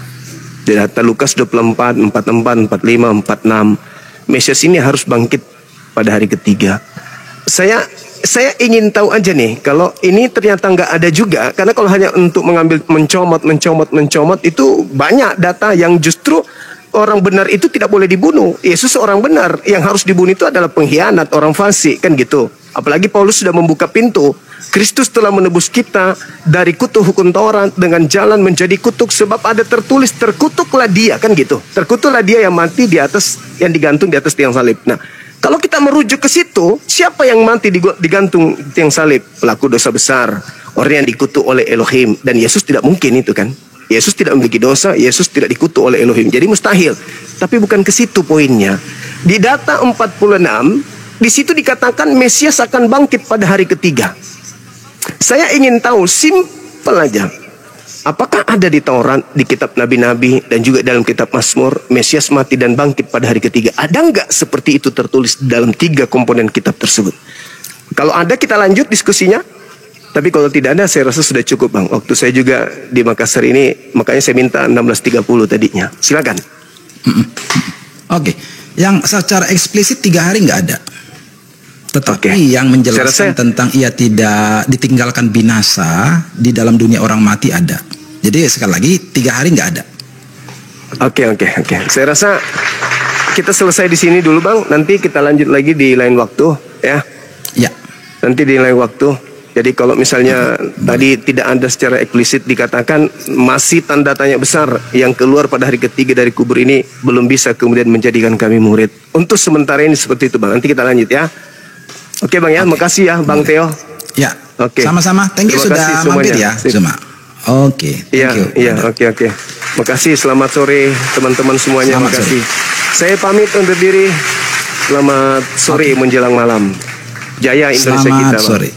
Di data Lukas 24, 44, 45, 46, Mesias ini harus bangkit pada hari ketiga. Saya ingin tahu aja nih, kalau ini ternyata nggak ada juga, karena kalau hanya untuk mengambil mencomot itu banyak data yang justru orang benar itu tidak boleh dibunuh. Yesus orang benar, yang harus dibunuh itu adalah pengkhianat, orang fasik, kan gitu. Apalagi Paulus sudah membuka pintu. Kristus telah menebus kita dari kutuk hukum Taurat dengan jalan menjadi kutuk, sebab ada tertulis terkutuklah dia, kan gitu. Terkutuklah dia yang mati di atas, yang digantung di atas tiang salib. Nah, kalau kita merujuk ke situ, siapa yang mati digantung tiang salib? Pelaku dosa besar, orang yang dikutuk oleh Elohim, dan Yesus tidak mungkin itu kan. Yesus tidak memiliki dosa, Yesus tidak dikutuk oleh Elohim. Jadi mustahil. Tapi bukan ke situ poinnya. Di data 46, di situ dikatakan Mesias akan bangkit pada hari ketiga. Saya ingin tahu, simpel aja. Apakah ada di Taurat, di kitab Nabi-Nabi, dan juga dalam kitab Mazmur, Mesias mati dan bangkit pada hari ketiga? Ada nggak seperti itu tertulis dalam 3 komponen kitab tersebut? Kalau ada, kita lanjut diskusinya. Tapi kalau tidak ada, saya rasa sudah cukup Bang. Waktu saya juga di Makassar ini, makanya saya minta 16.30 tadinya. Silakan. Oke. Yang secara eksplisit 3 hari nggak ada. Tetapi yang menjelaskan tentang ia tidak ditinggalkan binasa di dalam dunia orang mati ada. Jadi sekali lagi 3 hari nggak ada. Oke. Saya rasa kita selesai di sini dulu Bang. Nanti kita lanjut lagi di lain waktu ya. Ya. Nanti di lain waktu. Jadi kalau misalnya tadi tidak ada secara eksplisit dikatakan masih tanda tanya besar yang keluar pada hari ketiga dari kubur ini belum bisa kemudian menjadikan kami murid. Untuk sementara ini seperti itu Bang. Nanti kita lanjut ya. Oke Bang ya, makasih ya Bang Theo. Ya. Oke. Sama-sama. Thank you sudah mampir ya. Cuma. Oke. Iya. Oke. Makasih. Selamat sore teman-teman semuanya. Makasih. Saya pamit undur diri. Selamat sore menjelang malam. Jaya Indonesia kita Bang. Selamat sore.